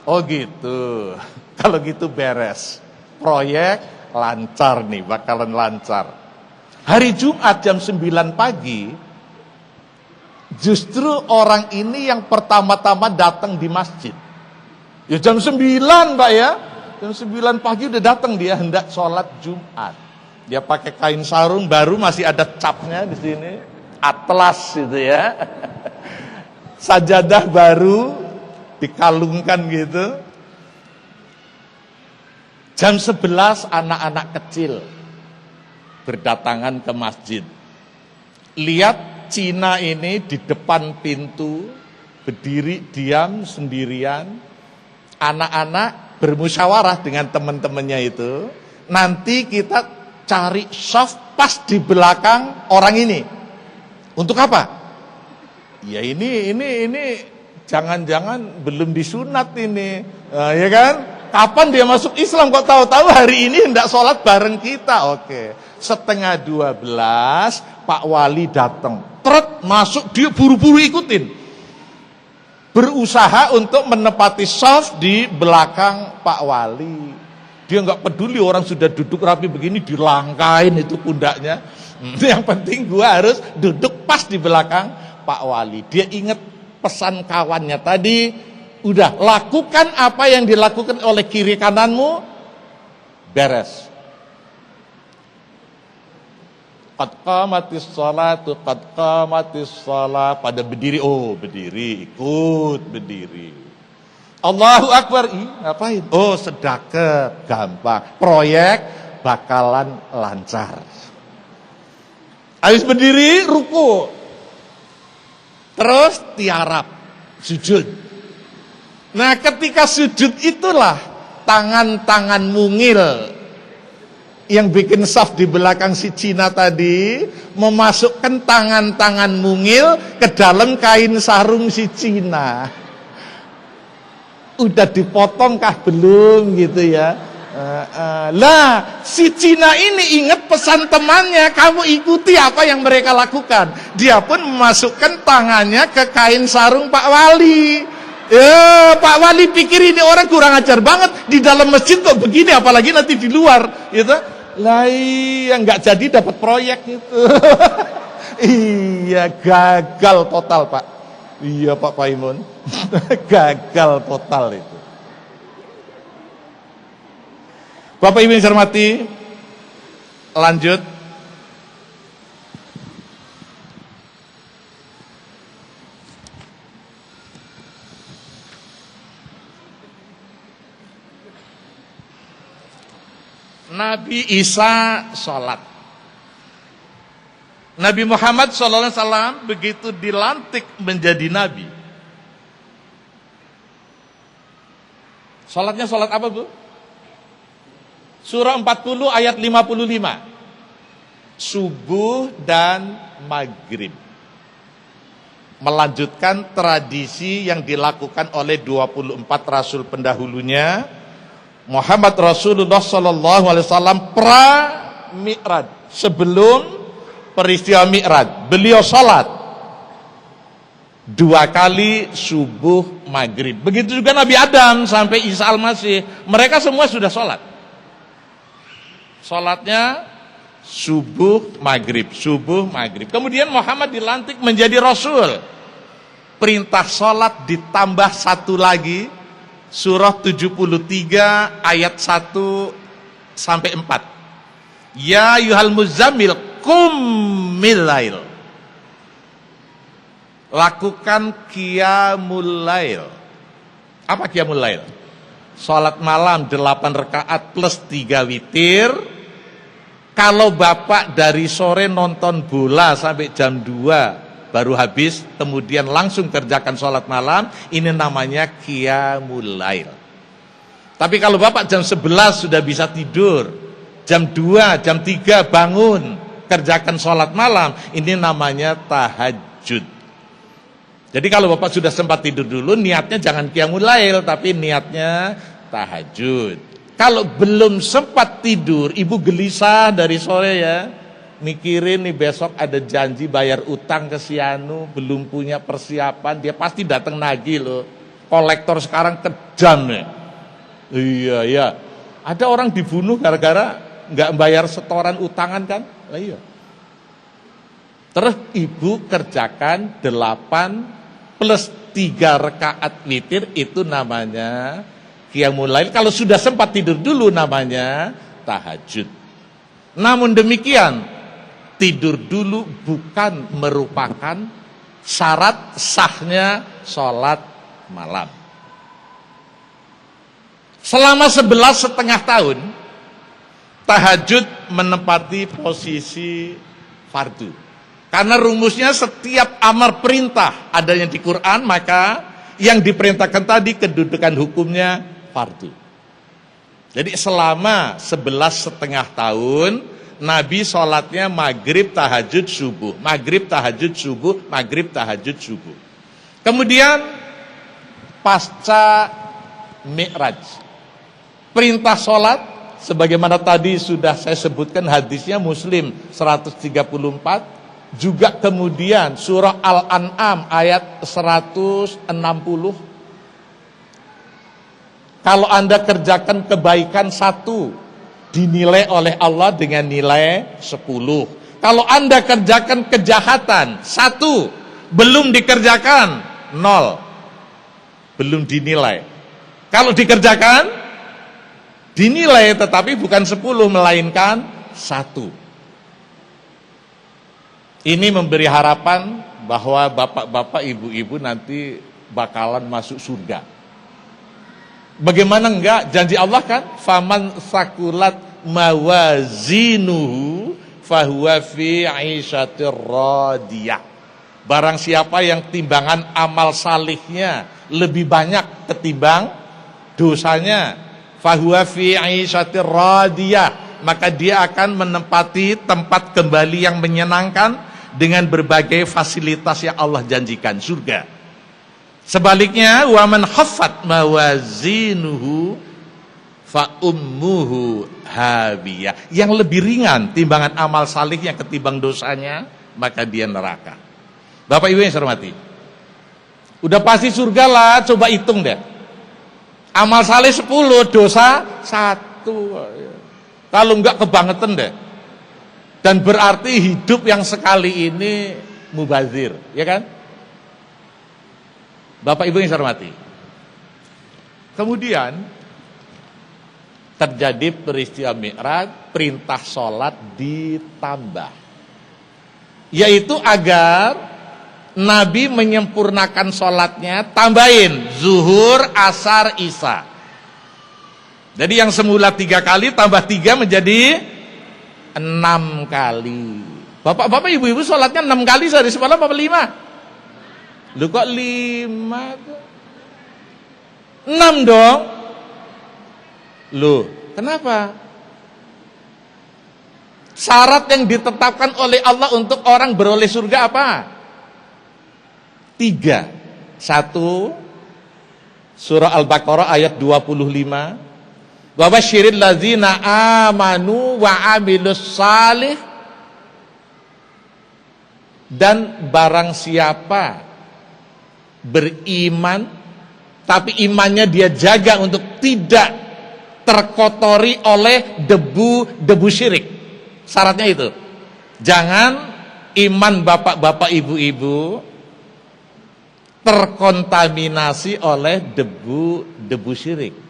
Oh gitu. Kalau gitu beres. Proyek lancar nih, bakalan lancar. Hari Jumat jam 9 pagi, justru orang ini yang pertama-tama datang di masjid. Ya jam 9 Pak ya. Jam 9 pagi udah datang dia hendak sholat Jumat. Dia pakai kain sarung baru, masih ada capnya di sini, atlas gitu ya. Sajadah baru dikalungkan gitu. Jam 11 anak-anak kecil berdatangan ke masjid. Lihat Cina ini di depan pintu berdiri diam sendirian. Anak-anak bermusyawarah dengan teman-temannya itu. Nanti kita cari soft pas di belakang orang ini. Untuk apa? Ya ini jangan-jangan belum disunat ini, ya kan? Kapan dia masuk Islam kok tahu-tahu hari ini hendak sholat bareng kita? Oke, 11:30 Pak Wali datang, masuk dia buru-buru ikutin, berusaha untuk menepati soft di belakang Pak Wali. Dia nggak peduli orang sudah duduk rapi begini, dilangkain itu pundaknya. Yang penting gua harus duduk pas di belakang Pak Wali. Dia ingat pesan kawannya tadi, udah lakukan apa yang dilakukan oleh kiri kananmu, beres. Qad qamatis sholatu, qad qamatis shalah. Pada berdiri, berdiri, ikut berdiri. Allahu Akbar, ngapain? Oh sedekah, gampang. Proyek bakalan lancar. Habis berdiri, ruku. Terus tiarap, sujud. Nah ketika sujud itulah tangan-tangan mungil yang bikin saf di belakang si Cina tadi memasukkan tangan-tangan mungil ke dalam kain sarung si Cina. Udah dipotong kah belum gitu ya. Lah si Cina ini ingat pesan temannya, kamu ikuti apa yang mereka lakukan. Dia pun memasukkan tangannya ke kain sarung Pak Wali. Pak Wali pikir ini orang kurang ajar banget, di dalam masjid kok begini, apalagi nanti di luar gitu. Lah iya nggak jadi dapat proyek gitu. Iya gagal total Pak. Iya Pak Paimun. Gagal total itu. Bapak Ibu yang saya hormati, lanjut. Nabi Isa sholat. Nabi Muhammad SAW begitu dilantik menjadi nabi. Sholatnya sholat apa Bu? Surah 40 ayat 55. Subuh dan maghrib. Melanjutkan tradisi yang dilakukan oleh 24 rasul pendahulunya. Muhammad Rasulullah SAW pra Mi'raj, sebelum peristiwa Mi'raj, beliau sholat 2 kali subuh maghrib. Begitu juga Nabi Adam sampai Isa Al-Masih, mereka semua sudah sholat. Sholatnya subuh maghrib, subuh maghrib. Kemudian Muhammad dilantik menjadi Rasul. Perintah sholat ditambah satu lagi, surah 73 ayat 1 sampai 4. Ya yuhal muzammil qum milail. Lakukan qiyamul lail. Apa qiyamul lail? Salat malam 8 rakaat plus 3 witir. Kalau Bapak dari sore nonton bola sampai jam 2 baru habis, kemudian langsung kerjakan sholat malam, ini namanya qiyamul lail. Tapi kalau Bapak jam 11 sudah bisa tidur, jam 2, jam 3 bangun, kerjakan sholat malam, ini namanya tahajud. Jadi kalau Bapak sudah sempat tidur dulu, niatnya jangan qiyamul lail, tapi niatnya tahajud. Kalau belum sempat tidur, ibu gelisah dari sore ya, mikirin nih besok ada janji bayar utang ke si Anu, belum punya persiapan, dia pasti datang nagih loh. Kolektor sekarang kejam nih. Iya. Ada orang dibunuh gara-gara nggak bayar setoran utangan kan? Lah iya. Terus ibu kerjakan 8 plus 3 rakaat witir, itu namanya qiyamul lail. Kalau sudah sempat tidur dulu namanya tahajud. Namun demikian, tidur dulu bukan merupakan syarat sahnya sholat malam. Selama 11,5 tahun, tahajud menempati posisi fardu. Karena rumusnya setiap amar perintah adanya di Quran, maka yang diperintahkan tadi kedudukan hukumnya fardu. Jadi selama 11,5 tahun, Nabi sholatnya maghrib, tahajud, subuh. Maghrib, tahajud, subuh. Maghrib, tahajud, subuh. Kemudian pasca Mi'raj, perintah sholat, sebagaimana tadi sudah saya sebutkan hadisnya Muslim 134, juga kemudian surah Al-An'am ayat 160. Kalau Anda kerjakan kebaikan 1, dinilai oleh Allah dengan nilai 10. Kalau Anda kerjakan kejahatan 1, belum dikerjakan 0, belum dinilai. Kalau dikerjakan dinilai, tetapi bukan 10 melainkan 1. Ini memberi harapan bahwa bapak-bapak, ibu-ibu nanti bakalan masuk surga. Bagaimana enggak? Janji Allah kan, faman sakulat mawazinuhu fahuwa fi 'ishatir radiyah. Barang siapa yang timbangan amal salihnya lebih banyak ketimbang dosanya, fahuwa fi 'ishatir radiyah, maka dia akan menempati tempat kembali yang menyenangkan dengan berbagai fasilitas yang Allah janjikan, surga. Sebaliknya, wa man khaffat mawazinuhu fa ummuhu hawiyah. Yang lebih ringan timbangan amal salihnya ketimbang dosanya, maka dia neraka. Bapak Ibu yang saya hormati, udah pasti surga lah, coba hitung deh. Amal salih 10, dosa 1. Kalau enggak kebangetan deh. Dan berarti hidup yang sekali ini mubazir, ya kan? Bapak Ibu yang saya hormati. Kemudian terjadi peristiwa Mi'raj, perintah sholat ditambah. Yaitu agar Nabi menyempurnakan sholatnya, tambahin zuhur, asar, isya. Jadi yang semula 3 kali tambah 3 menjadi 6 kali. Bapak-bapak, ibu-ibu sholatnya 6 kali sehari semalam apa 5? Lu kok 5? 6 dong. Loh, kenapa? Syarat yang ditetapkan oleh Allah untuk orang beroleh surga apa? 3. 1, surah Al-Baqarah ayat 25. Wa basyiril ladzina amanu wa amilus salih, dan barang siapa beriman tapi imannya dia jaga untuk tidak terkotori oleh debu syirik. Syaratnya itu. Jangan iman bapak-bapak, ibu-ibu terkontaminasi oleh debu syirik.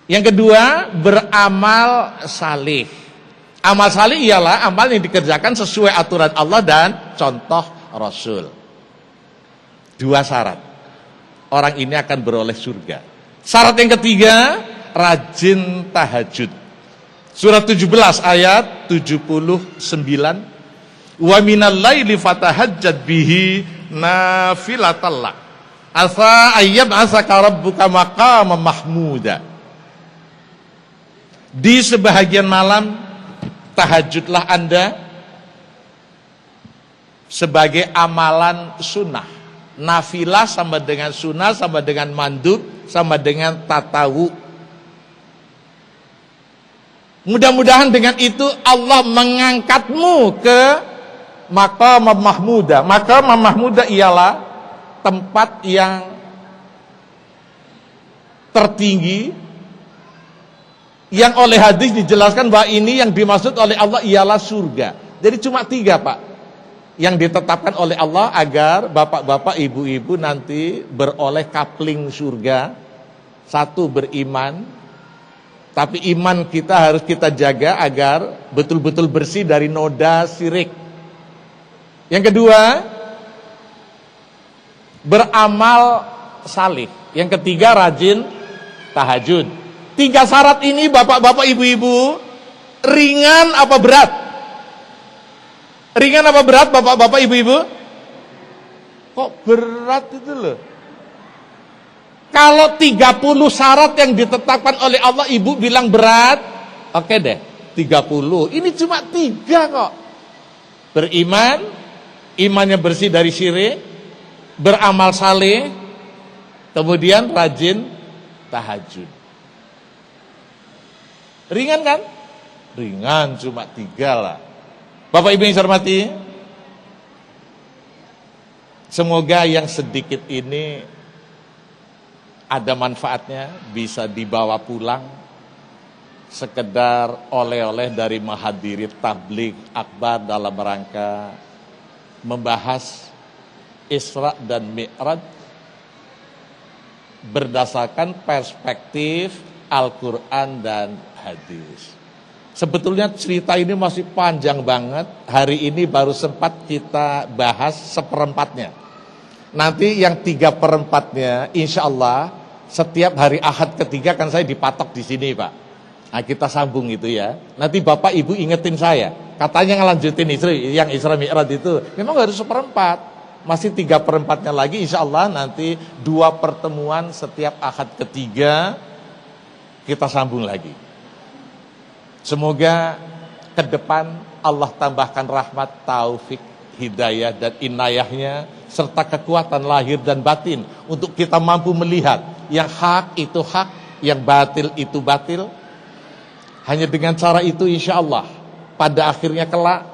Yang kedua, beramal salih. Amal salih ialah amal yang dikerjakan sesuai aturan Allah dan contoh Rasul. 2 syarat. Orang ini akan beroleh surga. Syarat yang ketiga, rajin tahajud. Surah 17 ayat 79. Wa minal laili fatahajjad bihi nafilatan lak. Asa ayyab asaka rabbuka maqaman mahmuda. Di sebahagian malam tahajudlah Anda sebagai amalan sunnah. Nafilah sama dengan sunnah, sama dengan mandub, sama dengan tatawu. Mudah-mudahan dengan itu Allah mengangkatmu ke maqam mahmuda. Maqam mahmuda ialah tempat yang tertinggi, yang oleh hadis dijelaskan bahwa ini yang dimaksud oleh Allah ialah surga. Jadi cuma 3 Pak yang ditetapkan oleh Allah agar bapak-bapak, ibu-ibu nanti beroleh kapling surga. 1, beriman. Tapi iman kita harus kita jaga agar betul-betul bersih dari noda syirik. Yang kedua, beramal salih. Yang ketiga, rajin tahajud. 3 syarat ini bapak-bapak, ibu-ibu, ringan apa berat? Ringan apa berat bapak-bapak, ibu-ibu? Kok berat itu loh? Kalau 30 syarat yang ditetapkan oleh Allah, ibu bilang berat, oke deh, 30. Ini cuma 3 kok. Beriman, imannya bersih dari syirik, beramal saleh, kemudian rajin tahajud. Ringan kan? Ringan, cuma 3 lah. Bapak Ibu yang saya hormati, semoga yang sedikit ini ada manfaatnya, bisa dibawa pulang, sekedar oleh-oleh dari menghadiri tabligh akbar dalam rangka membahas Isra dan Mi'raj berdasarkan perspektif Al-Quran dan hadis. Sebetulnya cerita ini masih panjang banget. Hari ini baru sempat kita bahas 1/4-nya. Nanti yang 3/4-nya insya Allah setiap hari Ahad ketiga kan saya dipatok di sini Pak. Nah kita sambung itu ya. Nanti Bapak Ibu ingetin saya. Katanya ngelanjutin yang Isra Mi'raj itu. Memang harus 1/4. Masih 3/4-nya lagi insya Allah nanti 2 pertemuan setiap Ahad ketiga kita sambung lagi. Semoga ke depan Allah tambahkan rahmat, taufik, hidayah dan inayahnya serta kekuatan lahir dan batin untuk kita mampu melihat yang hak itu hak, yang batil itu batil. Hanya dengan cara itu insya Allah pada akhirnya kelak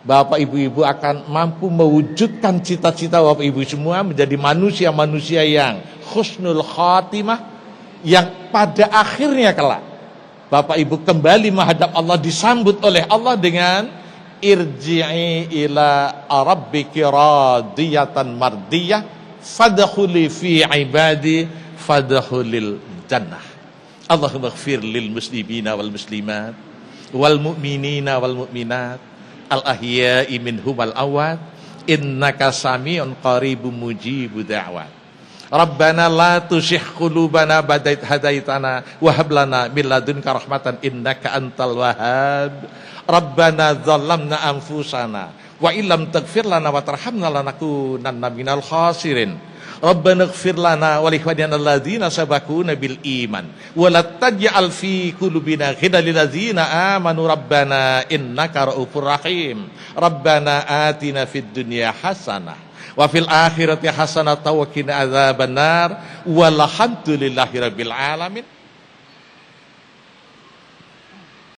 Bapak Ibu-Ibu akan mampu mewujudkan cita-cita Bapak Ibu semua menjadi manusia-manusia yang husnul khatimah, yang pada akhirnya kelak Bapak Ibu kembali menghadap Allah, disambut oleh Allah dengan irji'i ila rabbiki radiyatan mardiyah fadkhuli fi ibadi fadkhulil jannah. Allahumma ighfir lil muslimina wal muslimat wal mu'minina wal mu'minat al ahya'i minhum wal amwat innaka sami'un qaribun mujibud da'wat. Rabbana la tuzigh qulubana ba'da idh hadaitana wa hab lana min ladunka rahmatan innaka antal wahhab. Rabbana dzalamna anfusana wa illam taghfir lana wa tarhamna lanakunanna minal khasirin. Rabbana ighfir lana wa li ikhwanina alladzina sabaquna bil iman wa la taj'al fi qulubina ghillan lil ladzina amanu rabbana innaka ra'ufur rahim. Rabbana atina fid dunya hasanah wa fil akhirati hasanatan wa qina adzabannar walhamdulillahi rabbil alamin.